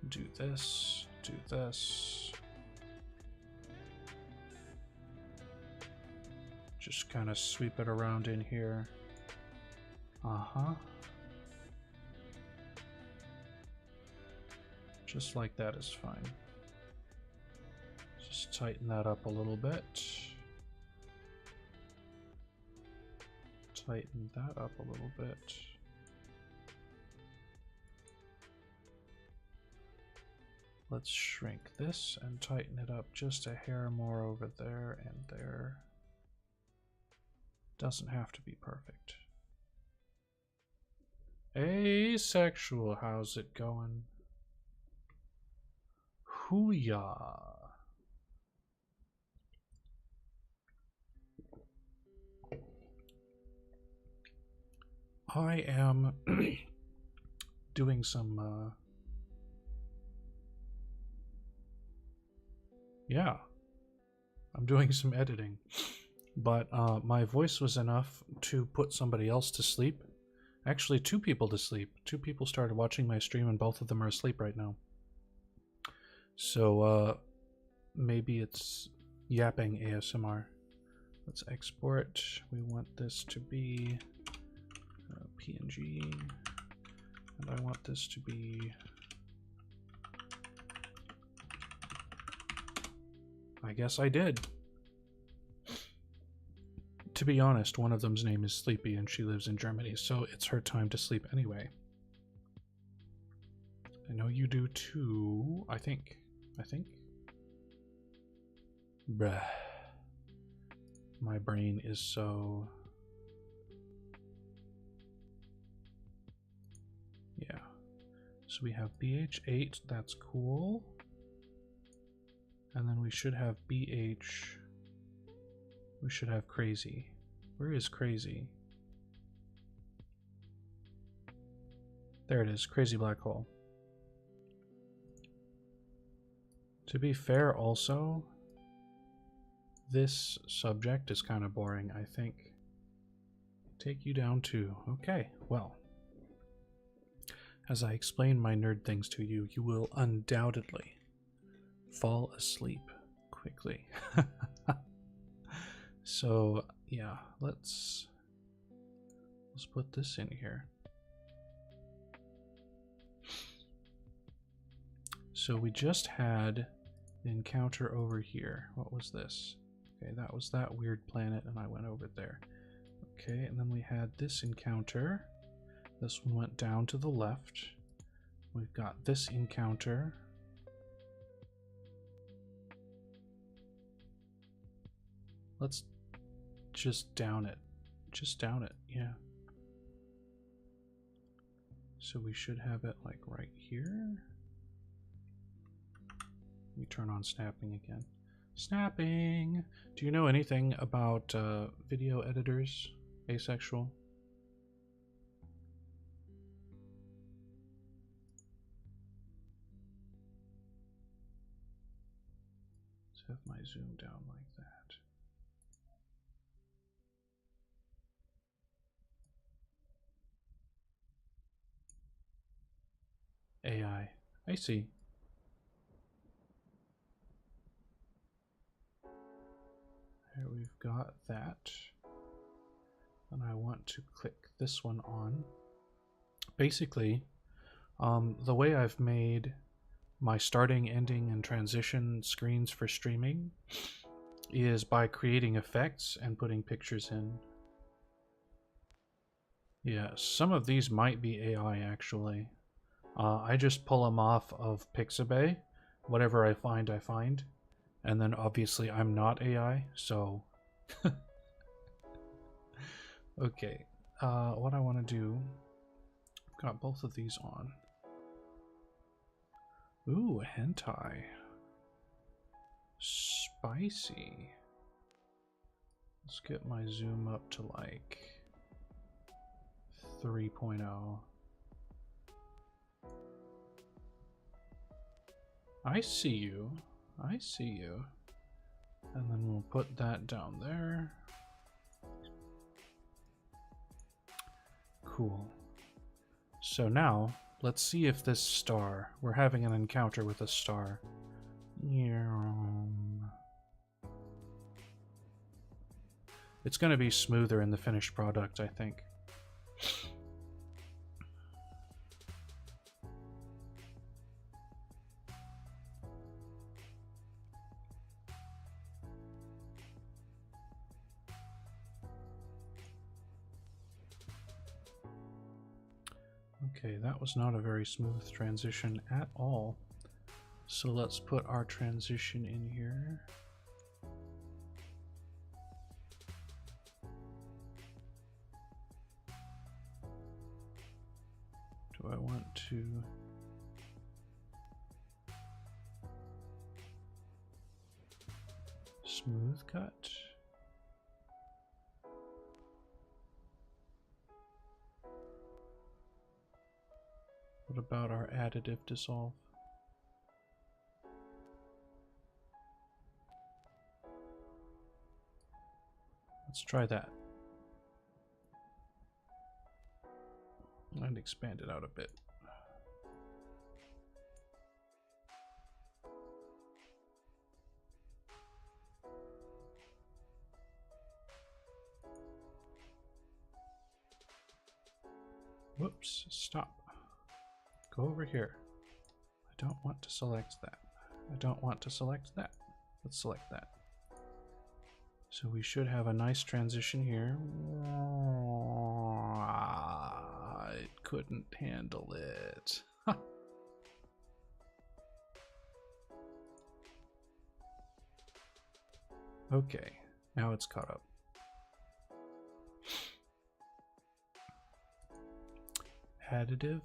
Do this. Do this. Just kind of sweep it around in here. Just like that is fine. Just tighten that up a little bit. Tighten that up a little bit. Let's shrink this and tighten it up just a hair more over there and there. Doesn't have to be perfect. Asexual, how's it going? Hoo-yah. I am doing some yeah, I'm doing some editing, but my voice was enough to put somebody else to sleep. Actually, 2 people to sleep. 2 people started watching my stream and both of them are asleep right now. So maybe it's yapping ASMR. Let's export. We want this to be PNG, and I want this to be... I guess I did. To be honest, one of them's name is Sleepy and she lives in Germany, so it's her time to sleep anyway. I know you do too, I think. Bruh. My brain is so... Yeah. So we have BH8, that's cool. And then we should have BH. We should have Crazy. Where is Crazy? There it is, Crazy Black Hole. To be fair also, this subject is kind of boring, I think. Take you down to... Okay, well. As I explain my nerd things to you, you will undoubtedly fall asleep quickly. So, yeah, let's put this in here. So we just had the encounter over here. What was this? Okay, that was that weird planet and I went over there. Okay, and then we had this encounter. This one went down to the left. We've got this encounter. Let's just down it. Just down it, yeah. So we should have it like right here. Let me turn on snapping again. Snapping! Do you know anything about video editors? Asexual? Let's have my zoom down like that. AI. I see. There we've got that. And I want to click this one on. Basically, the way I've made my starting, ending, and transition screens for streaming is by creating effects and putting pictures in. Yeah, some of these might be AI actually. I just pull them off of Pixabay. Whatever I find, I find. And then obviously I'm not AI, so... Okay, what I want to do... I've got both of these on. Ooh, hentai. Spicy. Let's get my zoom up to like 3.0. I see you. I see you. And then we'll put that down there. Cool. So now, let's see if this star, we're having an encounter with a star. It's going to be smoother in the finished product, I think. Okay, that was not a very smooth transition at all. So let's put our transition in here. Do I want to... smooth cut? What about our additive dissolve? Let's try that. And expand it out a bit. Whoops, stop. Go over here. I don't want to select that. I don't want to select that. Let's select that. So we should have a nice transition here. It couldn't handle it. Okay, now it's caught up. Additive.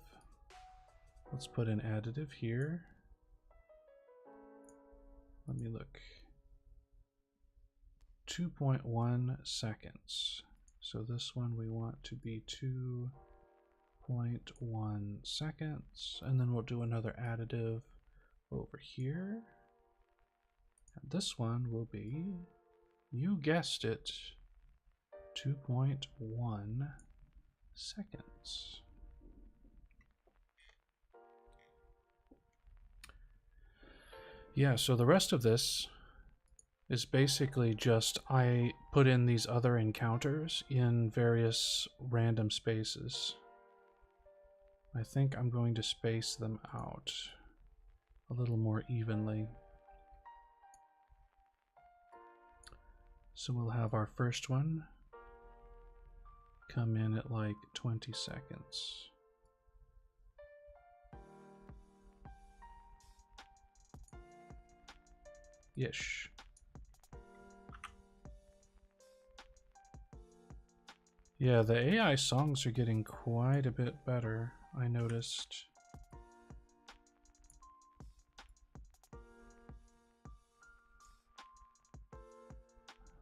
Let's put an additive here. Let me look. 2.1 seconds. So this one we want to be 2.1 seconds. And then we'll do another additive over here. And this one will be, you guessed it, 2.1 seconds. Yeah, so the rest of this is basically just I put in these other encounters in various random spaces. I think I'm going to space them out a little more evenly. So we'll have our first one come in at like 20 seconds. ish. Yeah, the AI songs are getting quite a bit better, I noticed.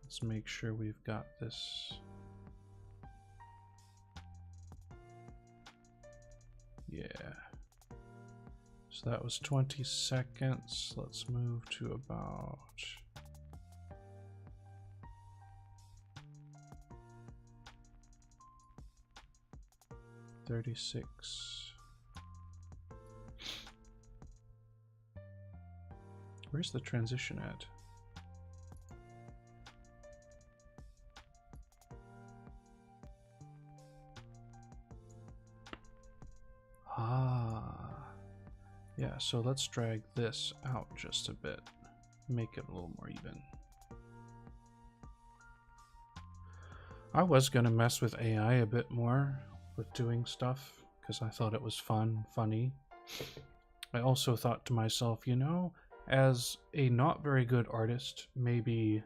Let's make sure we've got this. Yeah. So that was 20 seconds. Let's move to about 36. Where's the transition at? Yeah, so let's drag this out just a bit. Make it a little more even. I was gonna mess with AI a bit more with doing stuff because I thought it was funny. I also thought to myself, you know, as a not very good artist, maybe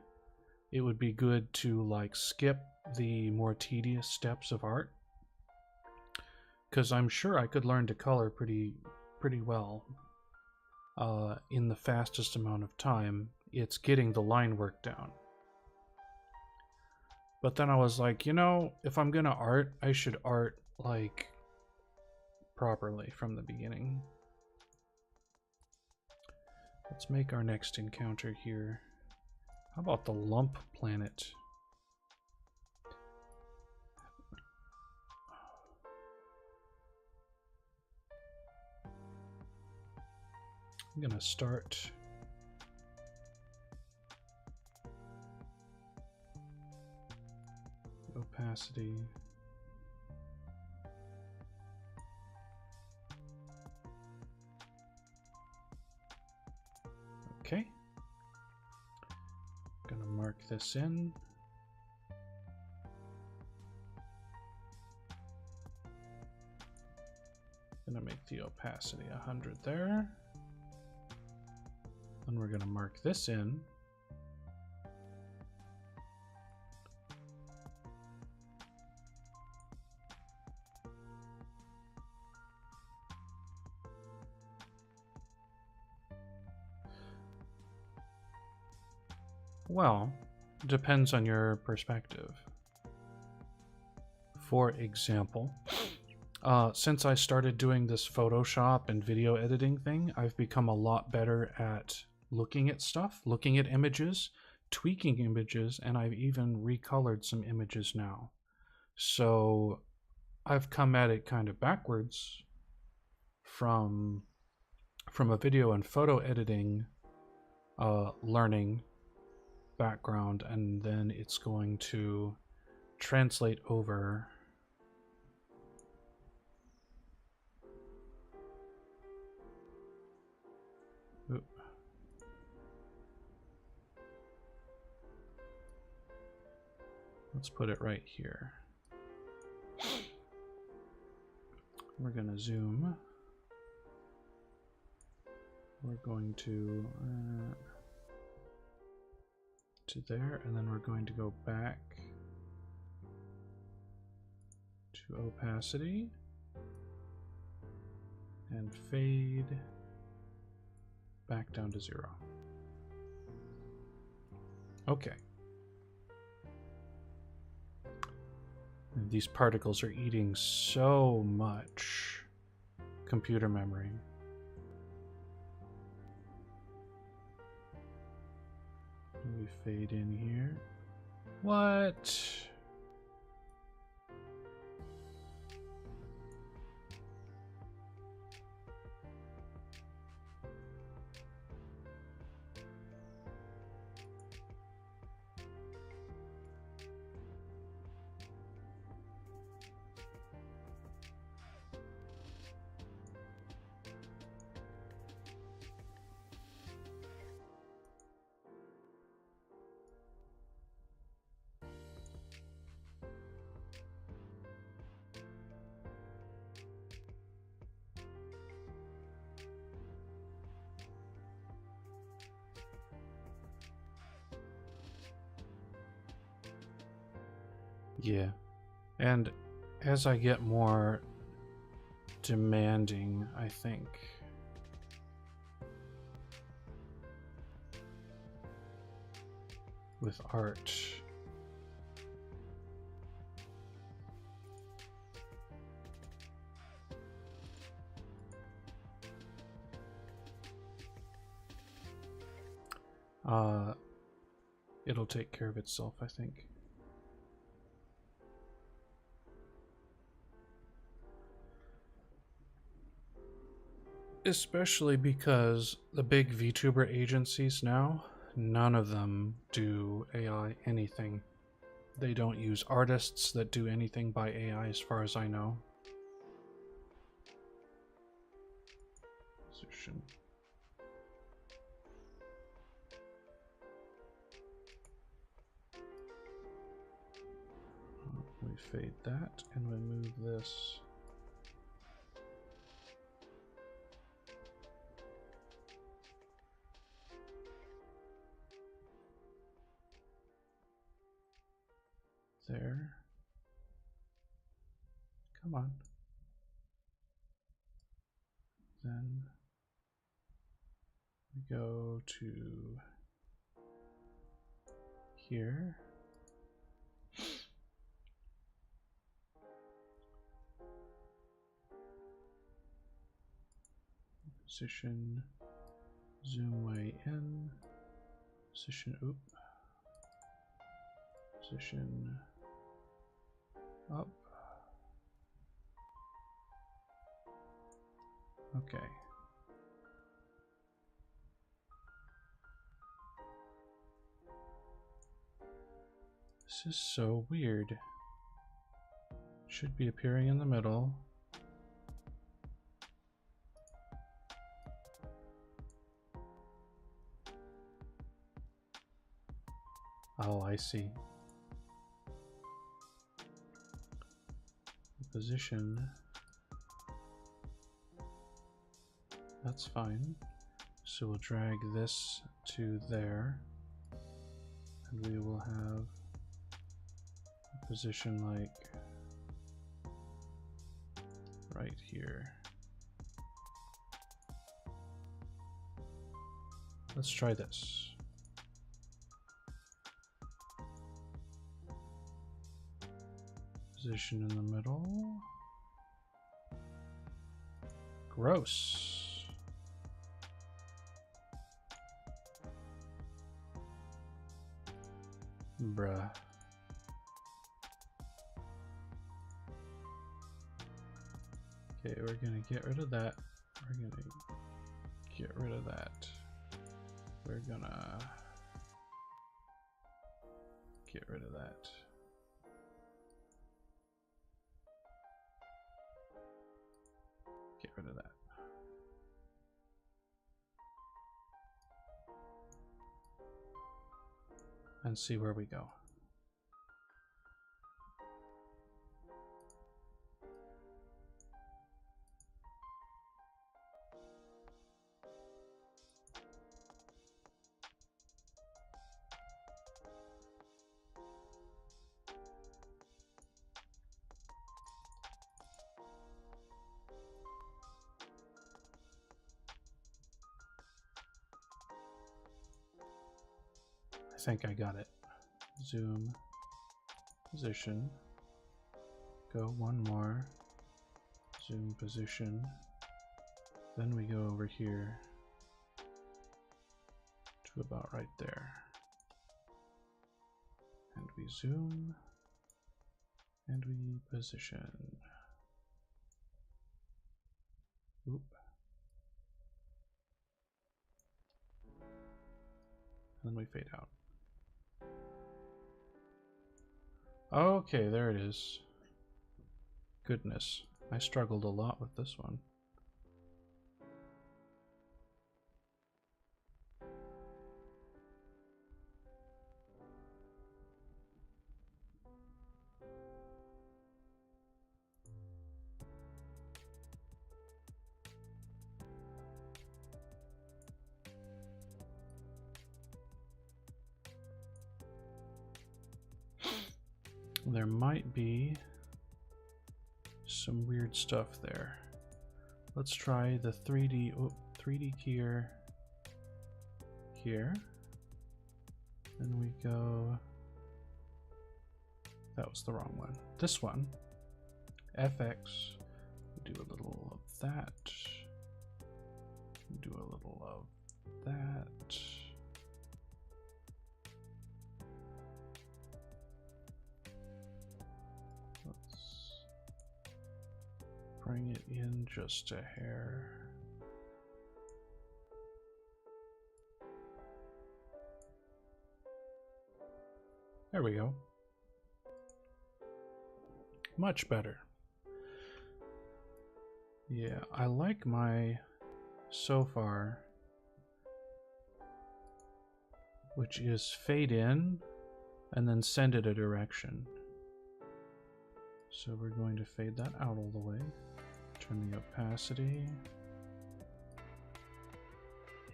it would be good to like skip the more tedious steps of art, because I'm sure I could learn to color pretty well in the fastest amount of time. It's getting the line work down. But then I was like, you know, if I'm gonna art, I should art like properly from the beginning. Let's make our next encounter here. How about the lump planet? I'm gonna start opacity. Okay. Gonna mark this in. Gonna make the opacity 100 there. And we're gonna mark this in. Well, depends on your perspective. For example, since I started doing this Photoshop and video editing thing, I've become a lot better at looking at stuff, looking at images, tweaking images, and I've even recolored some images now. So I've come at it kind of backwards from a video and photo editing learning background, and then it's going to translate over let's put it right here. We're gonna zoom. We're going to there, and then we're going to go back to opacity and fade back down to 0. Okay. And these particles are eating so much computer memory. We fade in here. What? Yeah. And as I get more demanding, I think, with art, it'll take care of itself, I think. Especially because the big VTuber agencies now, none of them do AI anything. They don't use artists that do anything by AI as far as I know. Position. We fade that and we move this. There. Come on. Then we go to here. Position, zoom way in, position, position up. Okay. This is so weird. Should be appearing in the middle. Oh, I see. Position. That's fine. So we'll drag this to there. And we will have a position like right here. Let's try this. Position in the middle. Gross. Bruh. Okay, we're gonna get rid of that. We're gonna get rid of that. We're gonna get rid of that. Get rid of that. And see where we go. I think I got it. Zoom, position, go one more, zoom, position, then we go over here to about right there, and we zoom, and we position. Oop. And then we fade out. Okay, there it is. Goodness, I struggled a lot with this one. There might be some weird stuff there. Let's try the 3D, 3D keyer here. Then we go, that was the wrong one. This one, FX, we do a little of that. We do a little of that. Let's bring it in just a hair. There we go. Much better. Yeah, I like my so far, which is fade in and then send it a direction. So we're going to fade that out all the way. Turn the opacity.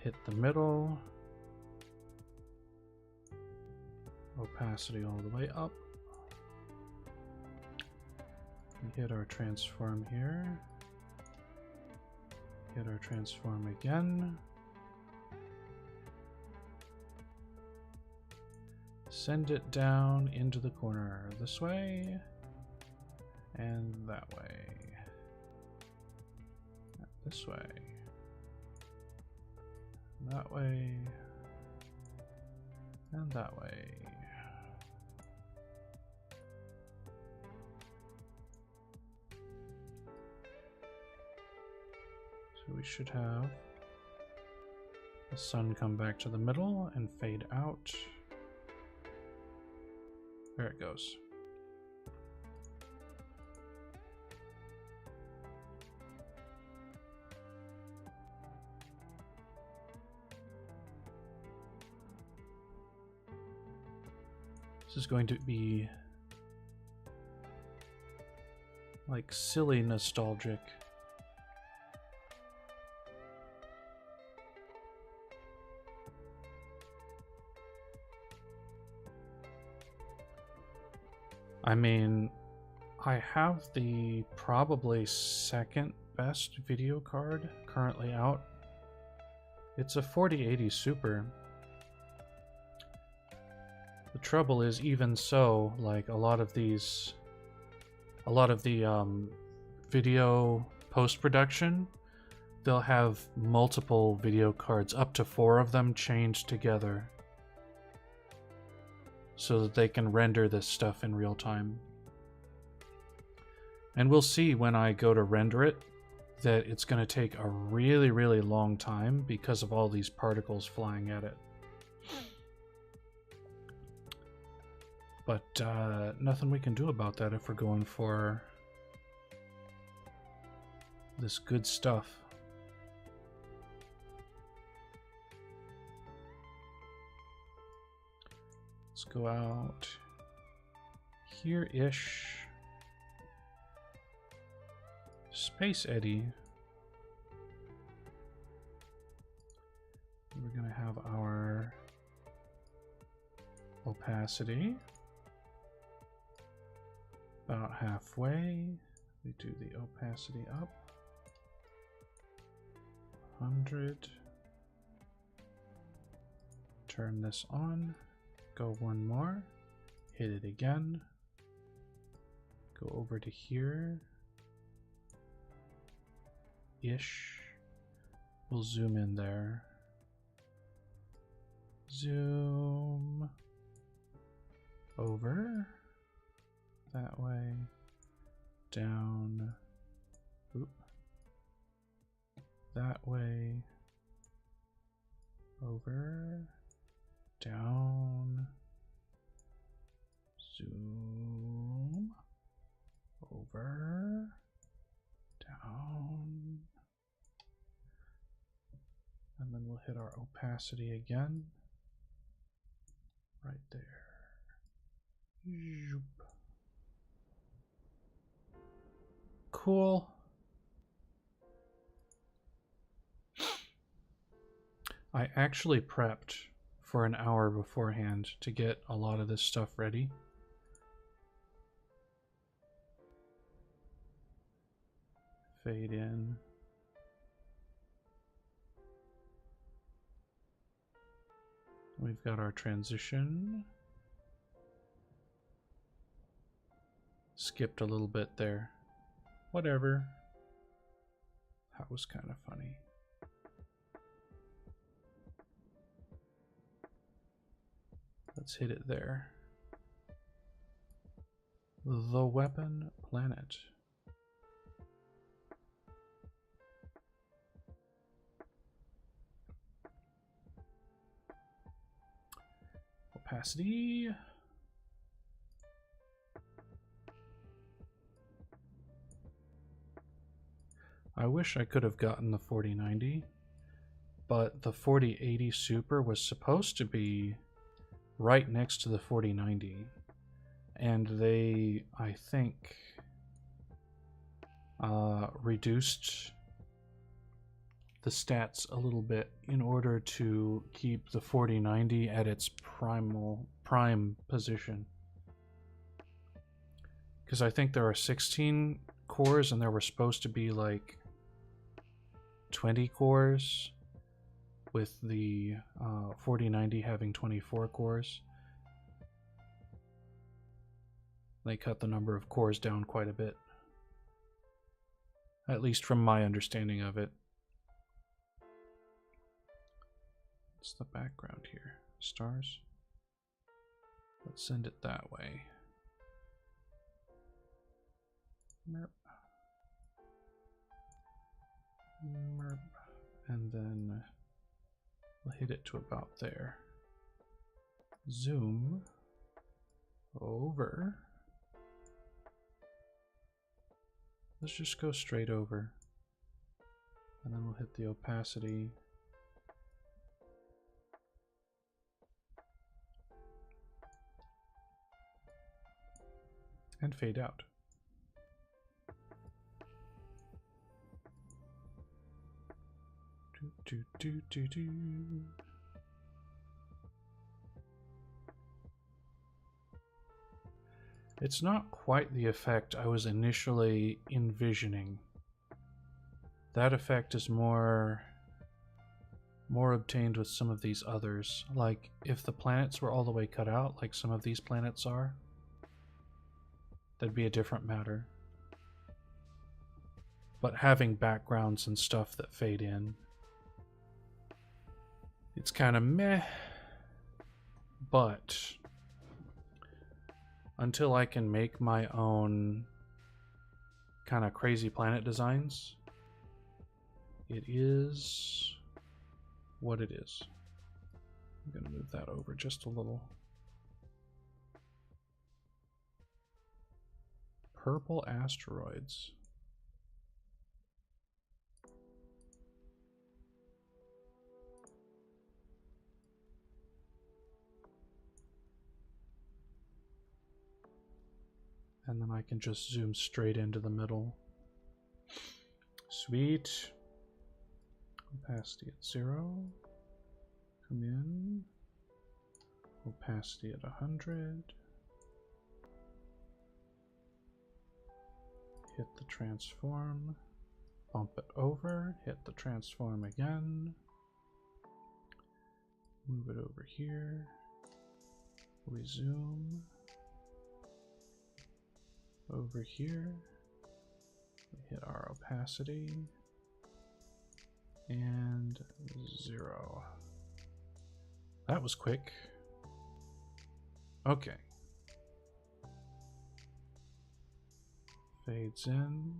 Hit the middle. Opacity all the way up. We hit our transform here. Hit our transform again. Send it down into the corner this way and that way. This way. That way. And that way. So we should have the sun come back to the middle and fade out. There it goes. This is going to be like silly nostalgic. I mean, I have the probably second best video card currently out. It's a 4080 Super. The trouble is, even so, like a lot of the video post-production, they'll have multiple video cards, up to 4 of them chained together, so that they can render this stuff in real time. And we'll see when I go to render it that it's going to take a really, really long time because of all these particles flying at it. But nothing we can do about that if we're going for this good stuff. Let's go out here-ish. Space Eddy. We're going to have our opacity about halfway. We do the opacity up 100. Turn this on. Go one more, hit it again, go over to here, ish, we'll zoom in there, zoom over, that way, down, oop, that way, over, down, zoom, over, down, and then we'll hit our opacity again, right there. Cool. I actually prepped for an hour beforehand to get a lot of this stuff ready. fade in. We've got our transition. Skipped a little bit there. Whatever. That was kind of funny. Let's hit it there. The weapon planet. Opacity. I wish I could have gotten the 4090, but the 4080 Super was supposed to be right next to the 4090, and they, I think, reduced the stats a little bit in order to keep the 4090 at its prime position. Because I think there are 16 cores and there were supposed to be like 20 cores, with the 4090 having 24 cores. They cut the number of cores down quite a bit, at least from my understanding of it. What's the background here? Stars? Let's send it that way. Merp. Merp. And then we'll hit it to about there. Zoom over. Let's just go straight over. And then we'll hit the opacity. And fade out. Do, do, do, do, do. It's not quite the effect I was initially envisioning. That effect is more obtained with some of these others. Like if the planets were all the way cut out, like some of these planets are, that'd be a different matter. But having backgrounds and stuff that fade in, it's kind of meh. But until I can make my own kind of crazy planet designs, it is what it is. I'm going to move that over just a little. Purple asteroids. And then I can just zoom straight into the middle. Sweet. Opacity at 0. Come in. Opacity at 100. Hit the transform. Bump it over. Hit the transform again. Move it over here. We zoom. Over here, we hit our opacity, and 0. That was quick. Okay. Fades in.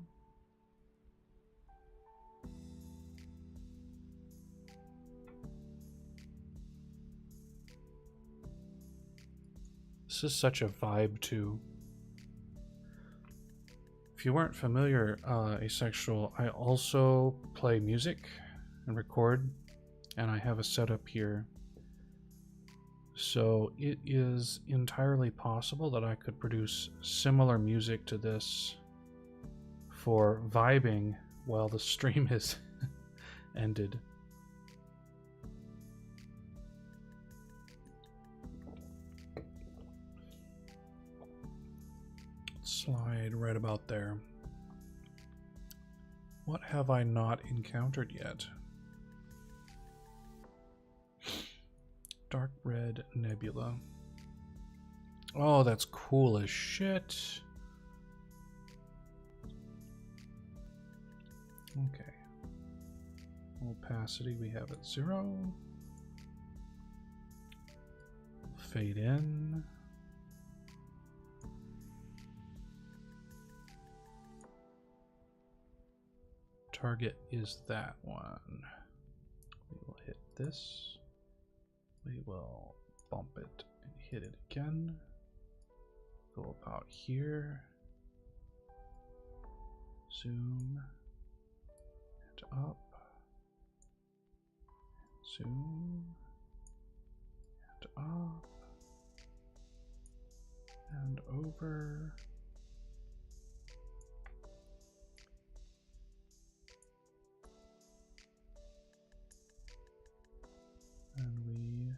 This is such a vibe too. If you weren't familiar, Asexual, I also play music and record, and I have a setup here. So it is entirely possible that I could produce similar music to this for vibing while the stream is ended. Slide right about there. What have I not encountered yet? Dark red nebula. Oh, that's cool as shit. Okay. Opacity we have at 0. Fade in. Target is that one. We will hit this. We will bump it and hit it again. Go about here. Zoom. And up. Zoom. And up. And over. And we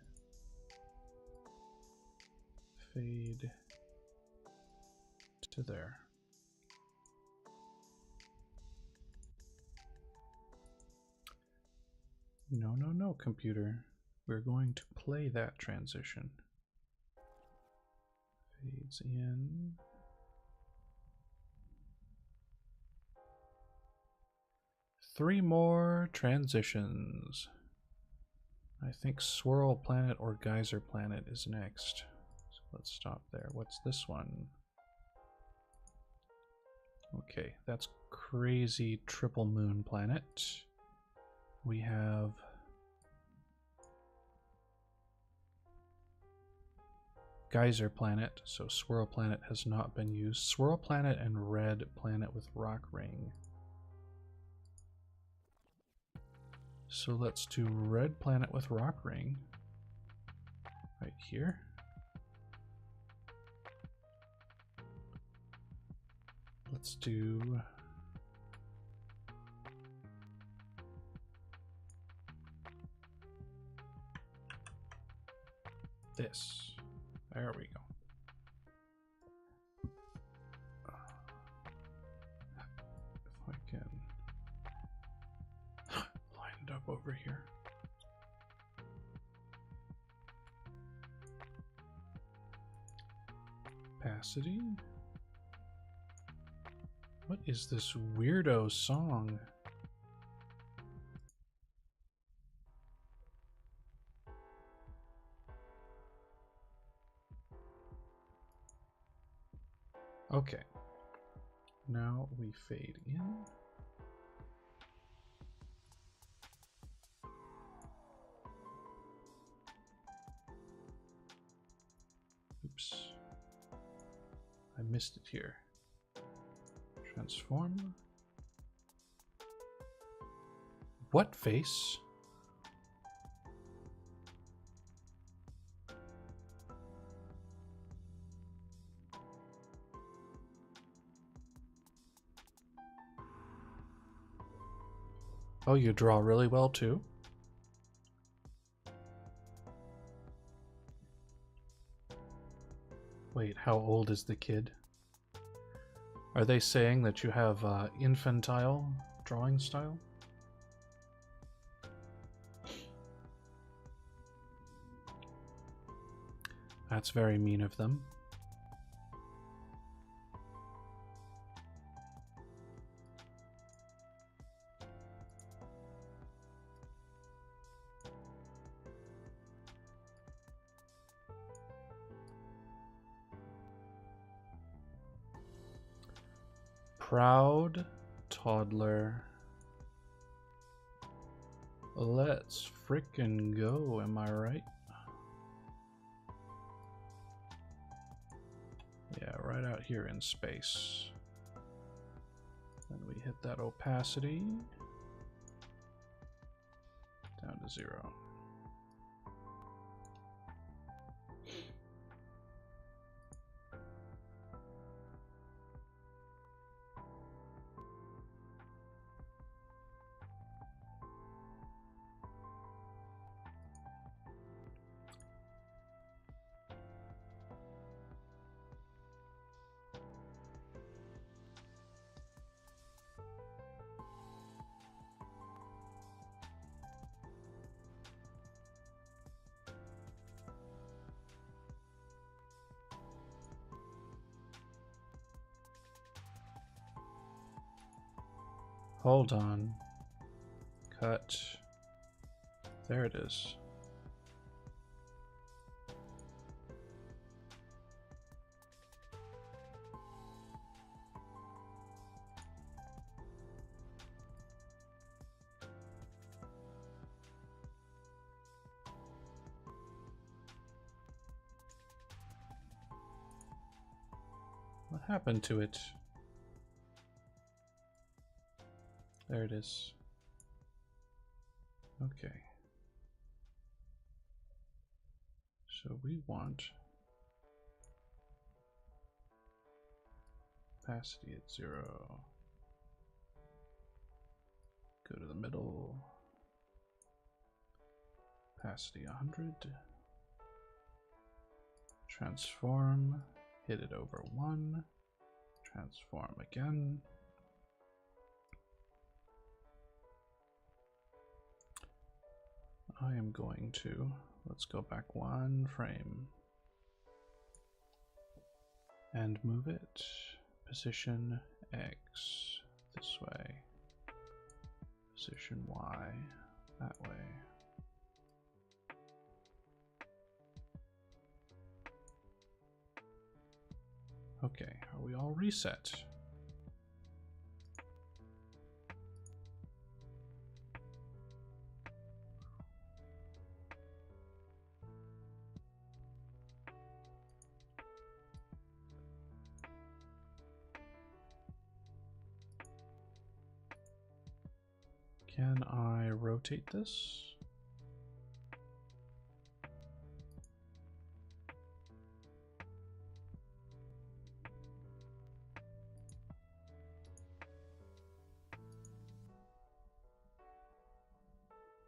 fade to there. No, no, no, computer. We're going to play that transition. Fades in. Three more transitions. I think Swirl Planet or Geyser Planet is next. So let's stop there. What's this one? Okay, that's Crazy Triple Moon Planet. We have Geyser Planet, so Swirl Planet has not been used. Swirl Planet and Red Planet with Rock Ring. So let's do Red Planet with Rock Ring right here. Let's do this. There we go. If I can line it up over here. Opacity. What is this weirdo song? Okay. Now we fade in. Oops. I missed it here. Transform. What face? Oh, you draw really well too. Wait, how old is the kid? Are they saying that you have infantile drawing style? That's very mean of them. Proud toddler. Let's frickin' go, am I right? Yeah, right out here in space. Then we hit that opacity. Down to 0. Hold on. Cut. There it is. What happened to it? There it is. Okay. So we want opacity at 0. Go to the middle. Opacity 100. Transform. Hit it over 1. Transform again. I am going to, let's go back 1 frame and move it. Position X this way. Position Y that way. Okay, are we all reset? Can I rotate this?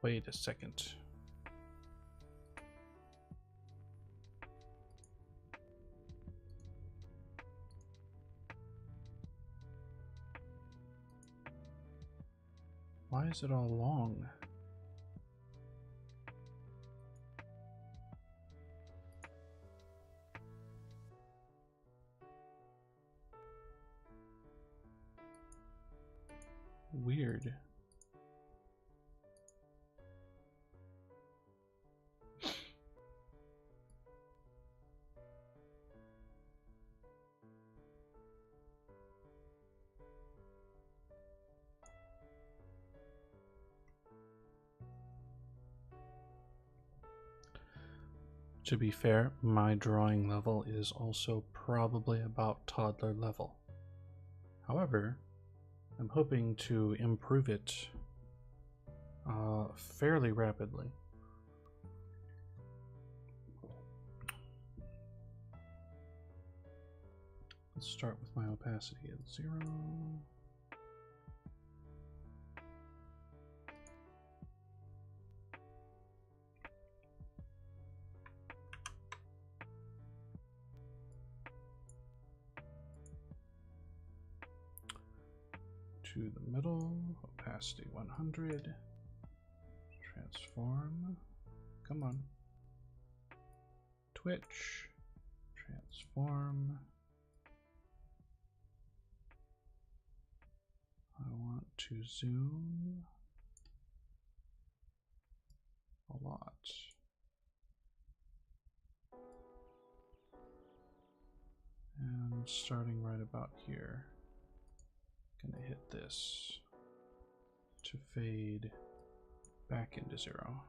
Wait a second. Why is it all long? Weird. To be fair, my drawing level is also probably about toddler level. However, I'm hoping to improve it fairly rapidly. Let's start with my opacity at 0. To the middle, opacity 100, transform, come on, Twitch, transform, I want to zoom a lot. And starting right about here. Gonna hit this to fade back into 0.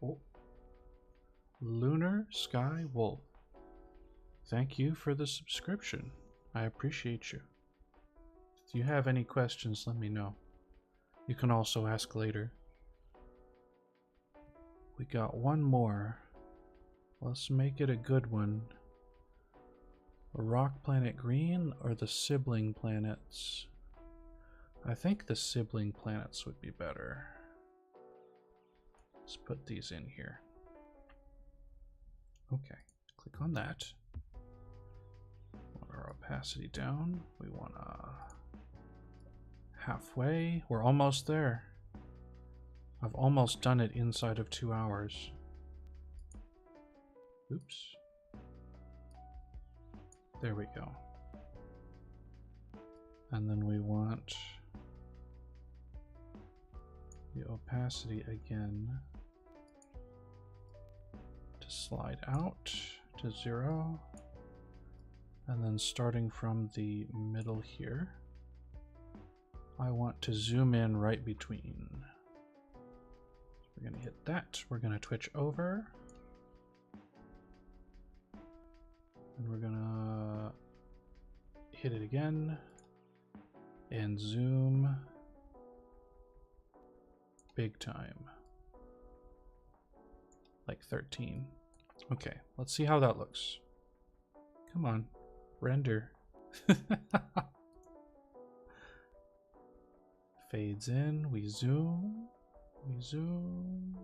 Oh. Lunar Sky Wolf. Thank you for the subscription. I appreciate you. If you have any questions, let me know. You can also ask later. We got one more. Let's make it a good one. A rock planet green or the sibling planets? I think the sibling planets would be better. Let's put these in here. Okay, click on that. Want our opacity down. We want halfway. We're almost there. I've almost done it inside of 2 hours. Oops. There we go. And then we want the opacity again to slide out to 0. And then starting from the middle here, I want to zoom in right between. So we're going to hit that. We're going to twitch over. And we're going to hit it again and zoom big time. Like 13. Okay, let's see how that looks. Come on, render. Fades in, we zoom, we zoom.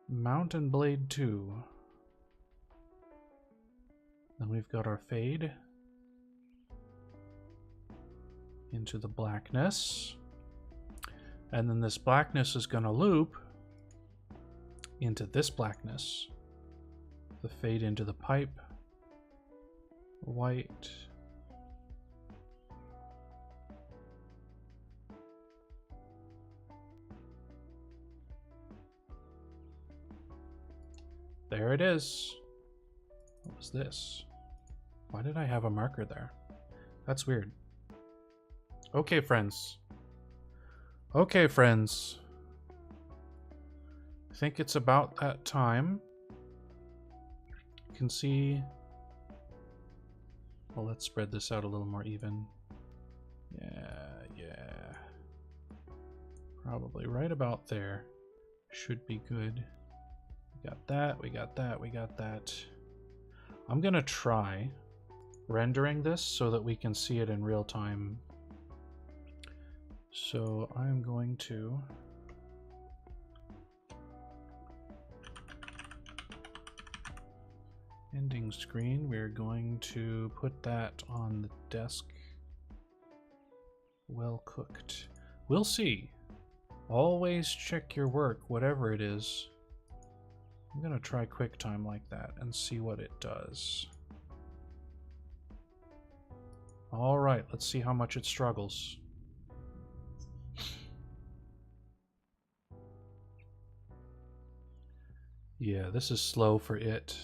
Mountain Blade 2. Then we've got our fade into the blackness. And then this blackness is going to loop into this blackness. The fade into the pipe. White. There it is. What was this? Why did I have a marker there? That's weird. Okay, friends. Okay, friends. I think it's about that time. You can see... Well, let's spread this out a little more even. Yeah. Probably right about there. Should be good. We got that, we got that, we got that. I'm gonna try rendering this so that we can see it in real time. So I'm going to ending screen. We're going to put that on the desk. Well cooked. We'll see. Always check your work, whatever it is. I'm gonna try QuickTime like that and see what it does. All right, let's see how much it struggles. Yeah, this is slow for it.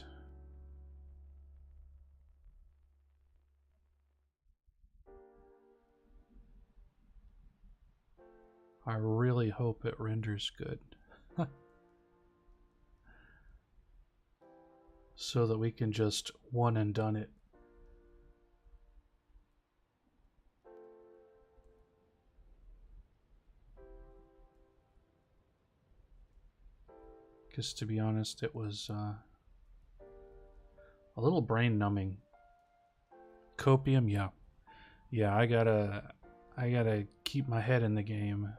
I really hope it renders good. So that we can just one and done it. Because to be honest, it was a little brain numbing. Copium, yeah. Yeah, I gotta keep my head in the game.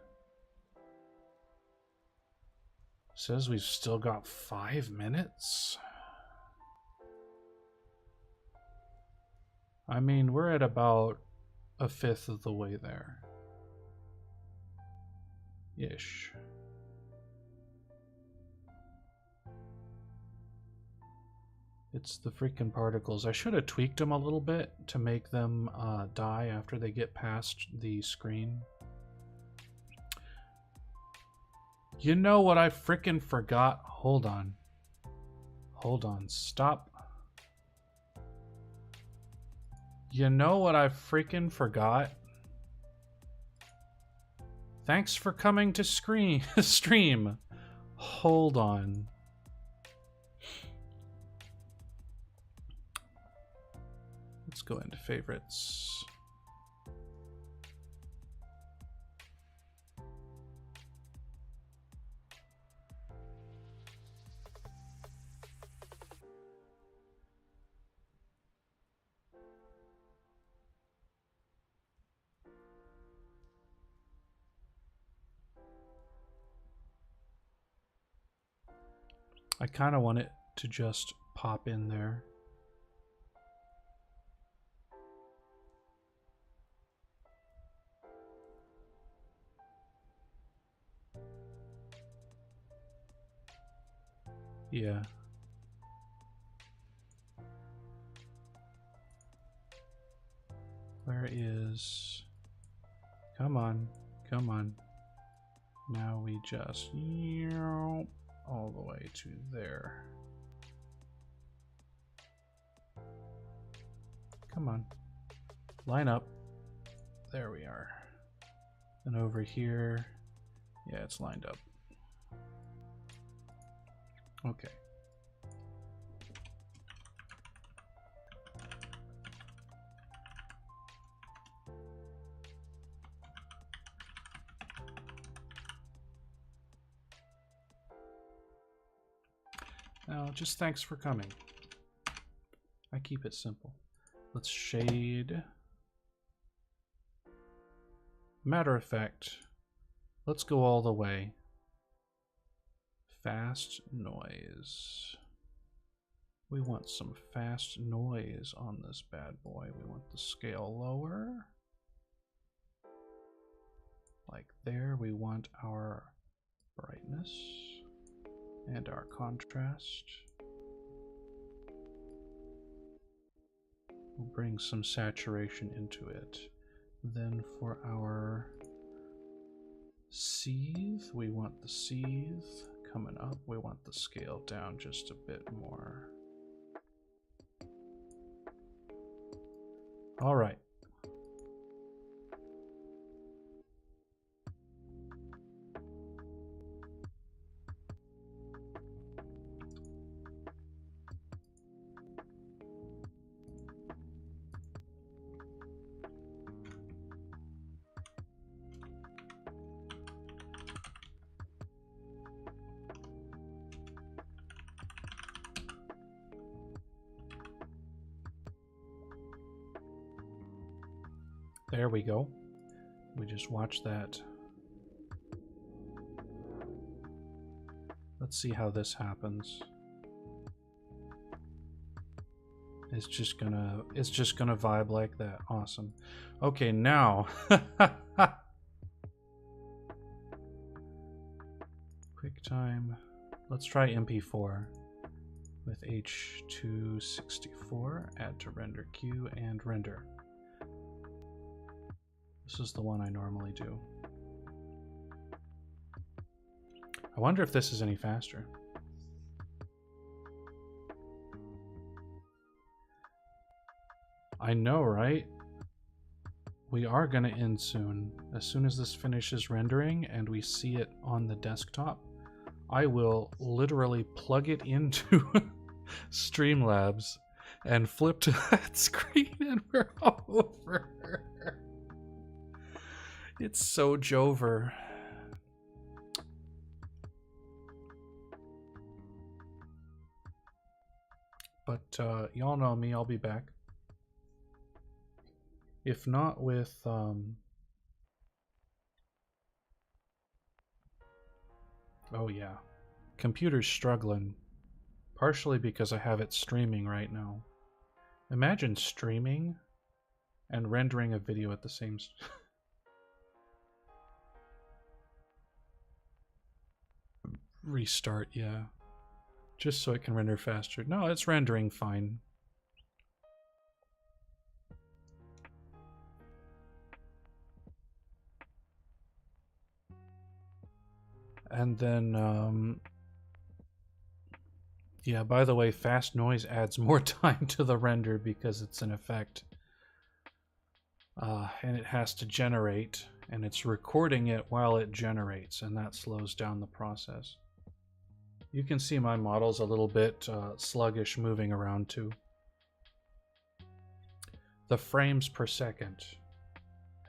Says we've still got 5 minutes? I mean, we're at about 1/5 of the way there. Ish. It's the freaking particles. I should have tweaked them a little bit to make them die after they get past the screen. You know what I freaking forgot? Hold on. Hold on. Stop. You know what I freaking forgot? Thanks for coming to stream. Hold on. Let's go into favorites. I kind of want it to just pop in there. Yeah. Where is... Come on. Come on. Now we just... all the way to there. Come on. Line up. There we are. And over here... Yeah, it's lined up. Okay. Now, just thanks for coming. I keep it simple. Let's shade. Matter of fact, let's go all the way. Fast noise. We want some fast noise on this bad boy. We want the scale lower. Like there, we want our brightness and our contrast. We'll bring some saturation into it. Then for our seethe, we want the seethe coming up. We want the scale down just a bit more. All right. There we go. We just watch that. Let's see how this happens. It's just gonna vibe like that. Awesome. Okay, now QuickTime. Let's try MP4 with H264. Add to render queue and render. This is the one I normally do. I wonder if this is any faster. I know, right? We are gonna end soon. As soon as this finishes rendering and we see it on the desktop, I will literally plug it into Streamlabs and flip to that screen and we're over. It's so Jover. But y'all know me, I'll be back. If not with oh yeah, computer's struggling, partially because I have it streaming right now. Imagine streaming and rendering a video at the same restart, yeah. Just so it can render faster. No, it's rendering fine. And then, yeah, by the way, fast noise adds more time to the render because it's an effect. And it has to generate, and it's recording it while it generates, and that slows down the process. You can see my model's a little bit sluggish moving around too. The frames per second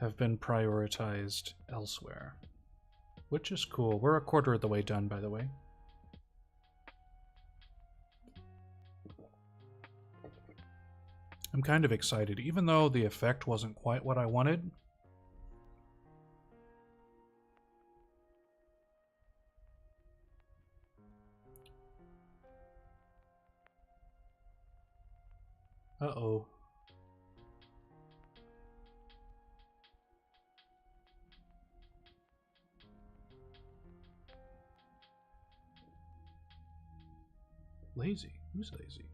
have been prioritized elsewhere, which is cool. We're a quarter of the way done, by the way. I'm kind of excited, even though the effect wasn't quite what I wanted. Uh-oh. Lazy? Who's lazy?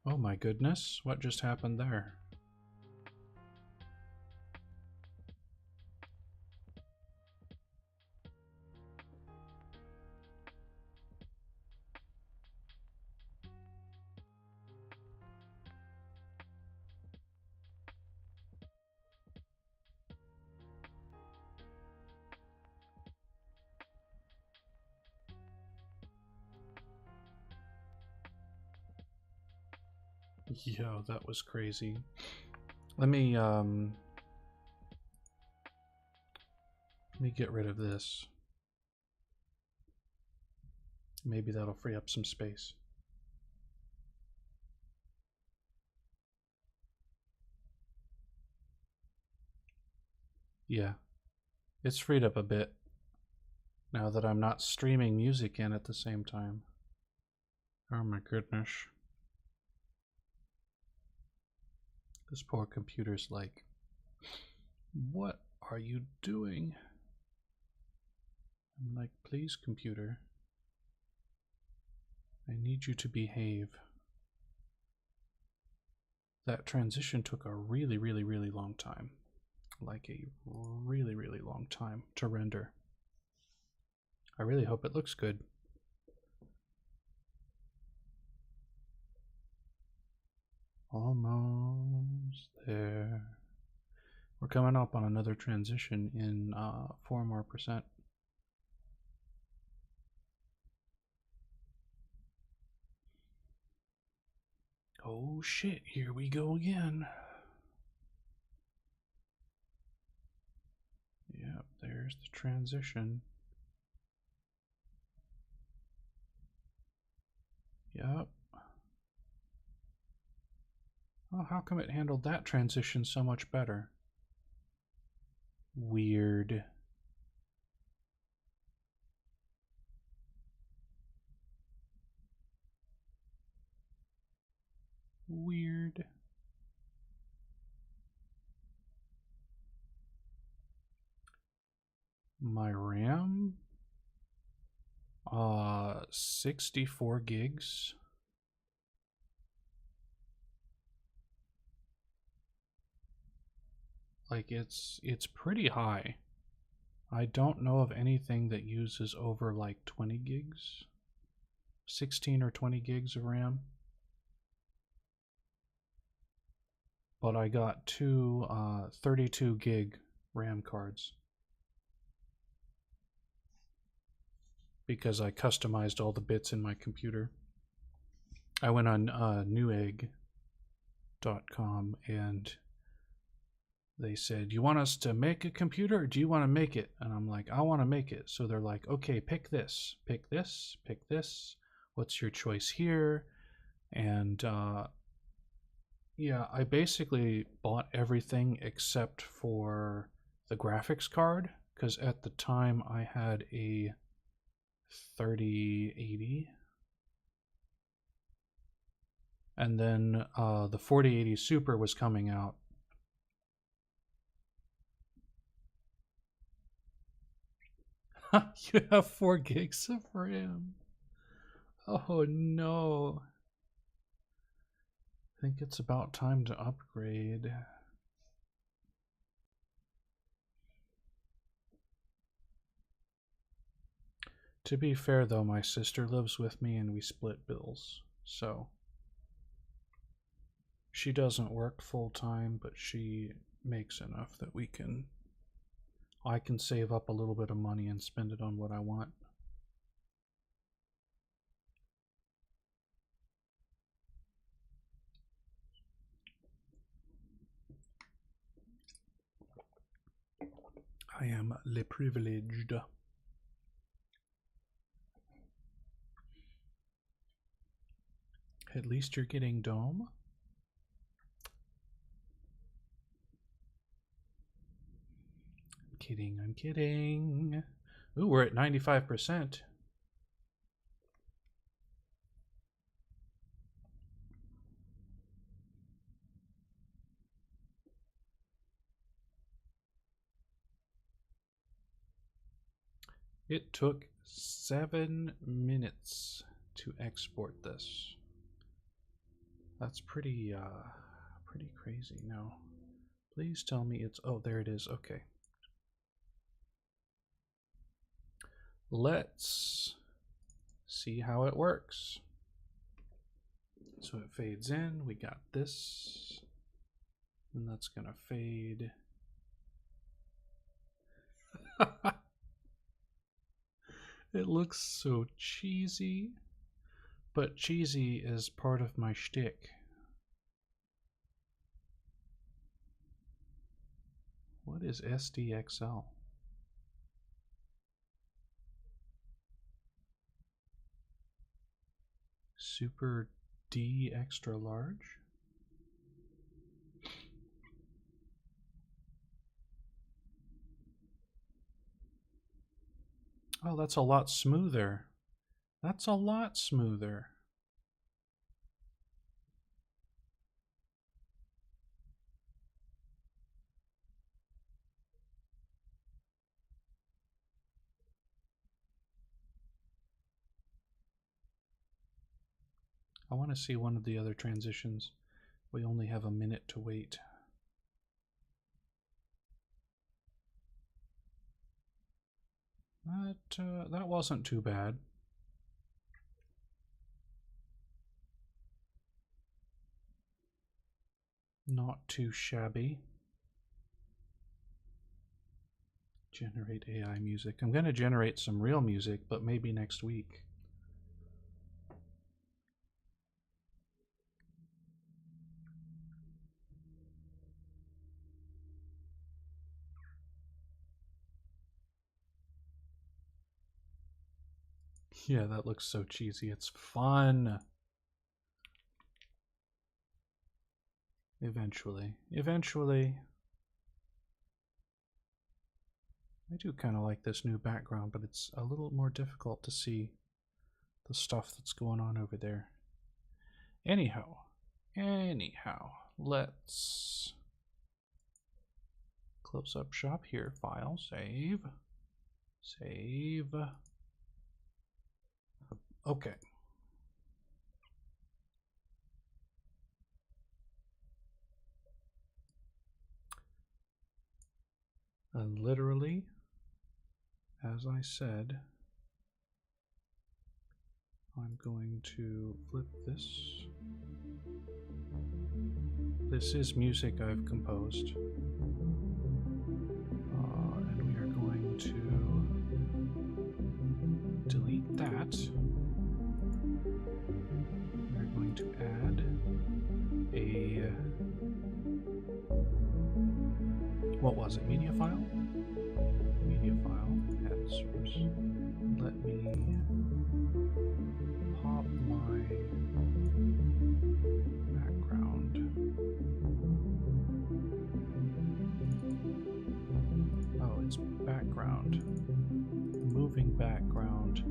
Oh my goodness, what just happened there? Yo, that was crazy. Let me get rid of this. Maybe that'll free up some space. Yeah, it's freed up a bit now that I'm not streaming music in at the same time. Oh my goodness. This poor computer's like, what are you doing? I'm like, please, computer. I need you to behave. That transition took a really, really, really long time. Like a really, really long time to render. I really hope it looks good. Almost there. We're coming up on another transition in 4 more percent. Oh shit, here we go again. Yep, there's the transition. Yep. Oh, how come it handled that transition so much better? Weird. Weird. My RAM? 64 gigs. Like it's pretty high. I don't know of anything that uses over like 20 gigs. 16 or 20 gigs of RAM. But I got two 32 gig RAM cards because I customized all the bits in my computer. I went on newegg.com and they said, you want us to make a computer or do you want to make it? And I'm like, I want to make it. So they're like, okay, pick this, pick this, pick this. What's your choice here? And yeah, I basically bought everything except for the graphics card because at the time I had a 3080 and then the 4080 Super was coming out. You have 4 gigs of RAM. Oh no. I think it's about time to upgrade. To be fair though, my sister lives with me and we split bills. So she doesn't work full time, but she makes enough that I can save up a little bit of money and spend it on what I want. I am le privileged. At least you're getting dome. I'm kidding, I'm kidding. Ooh, we're at 95%. It took 7 minutes to export this. That's pretty crazy. Now, please tell me it's, oh, there it is. Okay. Let's see how it works. So it fades in, we got this, and that's gonna fade. It looks so cheesy, but cheesy is part of my shtick. What is SDXL? Super D extra large? Oh, that's a lot smoother. That's a lot smoother. I want to see one of the other transitions. We only have a minute to wait. That wasn't too bad. Not too shabby. Generate AI music. I'm going to generate some real music, but maybe next week. Yeah, that looks so cheesy. It's fun. Eventually. I do kind of like this new background, but it's a little more difficult to see the stuff that's going on over there. Anyhow, let's close up shop here. File, save. Okay. And literally, as I said, I'm going to flip this. This is music I've composed. And we are going to delete that. We're going to add a, what was it, media file? Media file, add source. Let me pop my background. Oh, it's background. Moving background.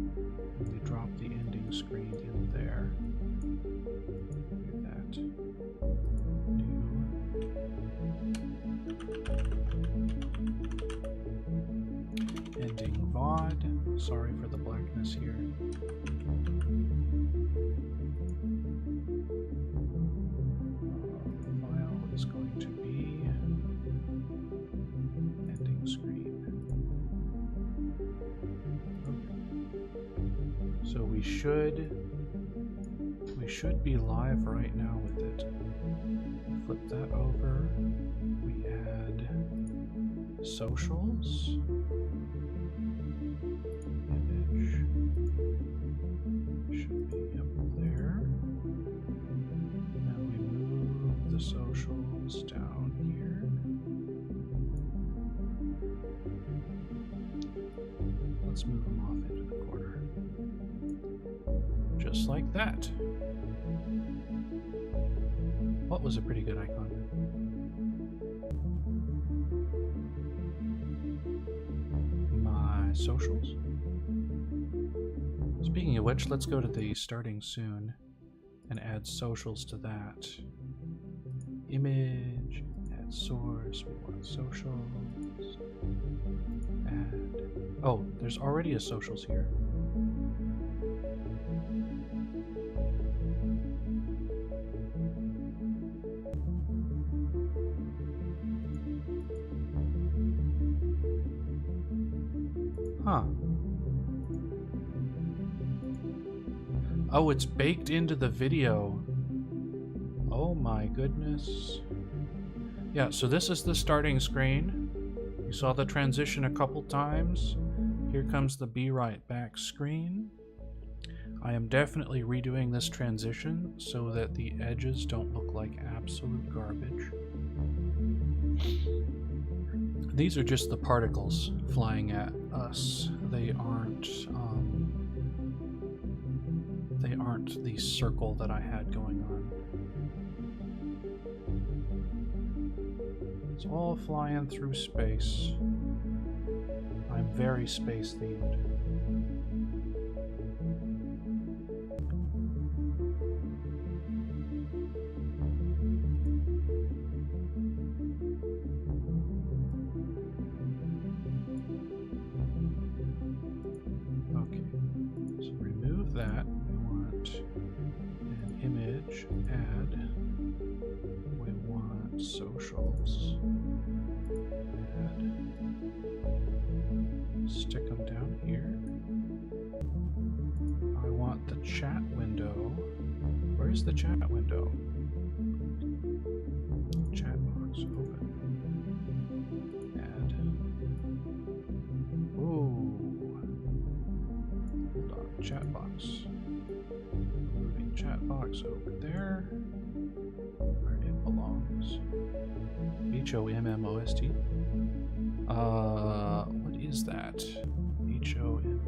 And we drop the ending screen in there. Do that. New. Ending VOD. Sorry for the blackness here. File is going to be ending screen. Okay. So we should be live right now with it. Flip that over. We add socials. Image should be up there. Now we move the socials down here. Let's move them off into the corner. Just like that. What was a pretty good icon? My socials. Speaking of which, let's go to the starting soon and add socials to that. Image, add source, we want socials. Add. Oh, there's already a socials here. Huh. Oh, it's baked into the video. Oh my goodness. Yeah, so this is the starting screen. You saw the transition a couple times. Here comes the Be Right Back screen. I am definitely redoing this transition so that the edges don't look like absolute garbage. These are just the particles flying at us. They aren't the circle that I had going on. It's all flying through space. I'm very space themed. Okay, so remove that. We want an image, add. We want socials, add. Stick them down here. I want the chat window. Where's the chat window? Chat box open. Add. Ooh. Hold on. Chat box. Moving chat box over there. Where it belongs. HOMMOST. What is that? HOMM.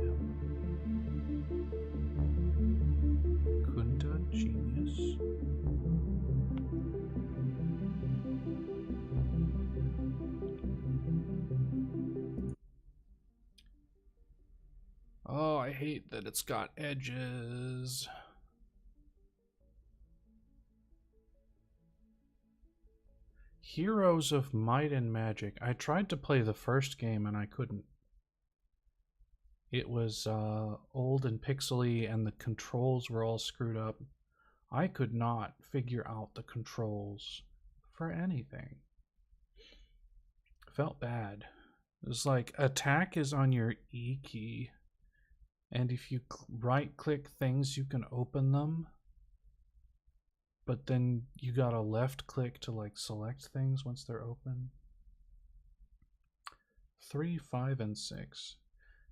Kunda Genius. Oh, I hate that it's got edges. Heroes of Might and Magic. I tried to play the first game and I couldn't. It was old and pixely and the controls were all screwed up. I could not figure out the controls for anything. Felt bad. It was like attack is on your E key. And if you right click things, you can open them. But then you gotta left click to like select things once they're open. 3, 5, and 6.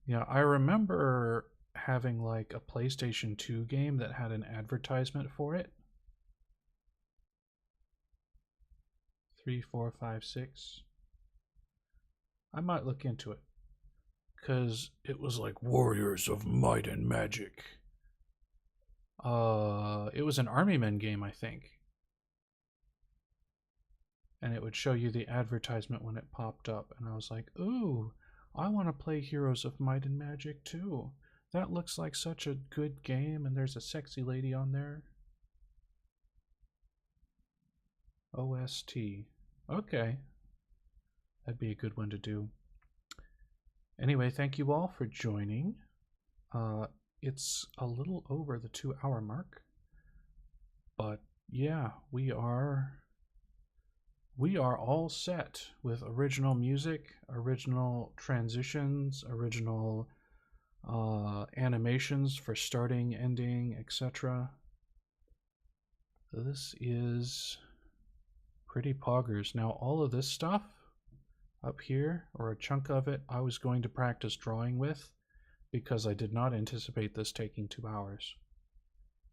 Yeah, I remember having like a PlayStation 2 game that had an advertisement for it. 3, 4, 5, 6. I might look into it. Because it was like Warriors of Might and Magic. It was an Army Men game, I think. And it would show you the advertisement when it popped up. And I was like, ooh, I want to play Heroes of Might and Magic too. That looks like such a good game, and there's a sexy lady on there. OST. Okay. That'd be a good one to do. Anyway, thank you all for joining. It's a little over the 2-hour mark. But yeah, we are all set with original music, original transitions, original animations for starting, ending, etc. This is pretty poggers. Now all of this stuff up here, or a chunk of it, I was going to practice drawing with because I did not anticipate this taking 2 hours.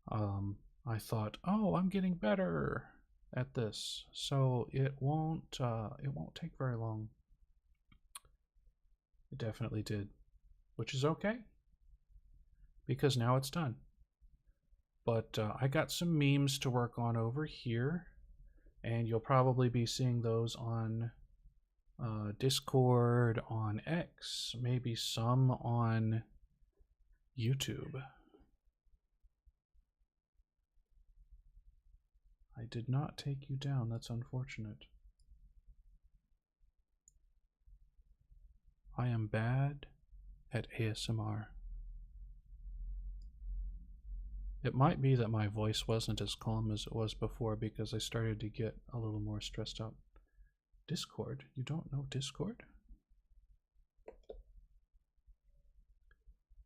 I thought, oh, I'm getting better at this, so it won't take very long. It definitely did, which is okay because now it's done. But I got some memes to work on over here, and you'll probably be seeing those on Discord, on X, maybe some on YouTube. I did not take you down. That's unfortunate. I am bad at ASMR. It might be that my voice wasn't as calm as it was before because I started to get a little more stressed out. Discord? You don't know Discord?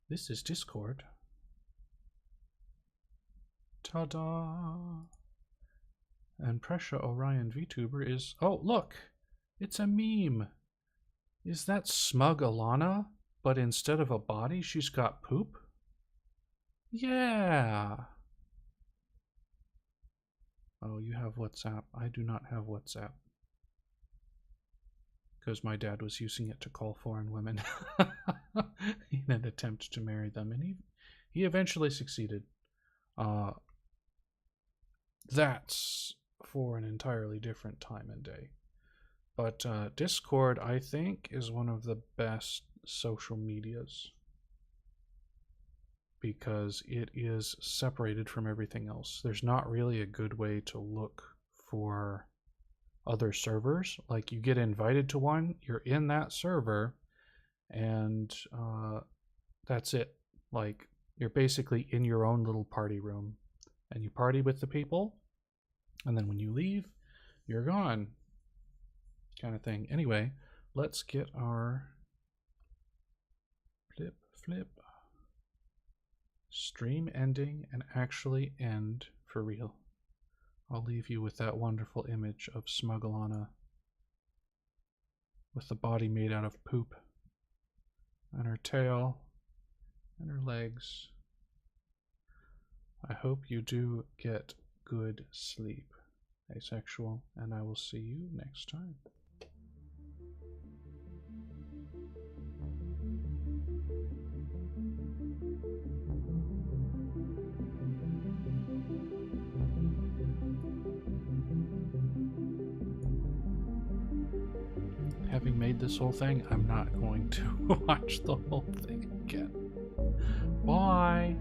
This is Discord. Ta-da! And Pressure Orion VTuber is... Oh, look! It's a meme! Is that Smug Alana? But instead of a body, she's got poop? Yeah! Oh, you have WhatsApp. I do not have WhatsApp. Because my dad was using it to call foreign women in an attempt to marry them. And he eventually succeeded. That's for an entirely different time and day. But Discord, I think, is one of the best social medias because it is separated from everything else. There's not really a good way to look for other servers. Like, you get invited to one, you're in that server, and that's it. Like, you're basically in your own little party room, and you party with the people, and then when you leave, you're gone, kind of thing. Anyway, let's get our flip stream ending and actually end for real. I'll leave you with that wonderful image of Smugglana with the body made out of poop and her tail and her legs. I hope you do get good sleep, asexual, and I will see you next time. Having made this whole thing, I'm not going to watch the whole thing again. Bye!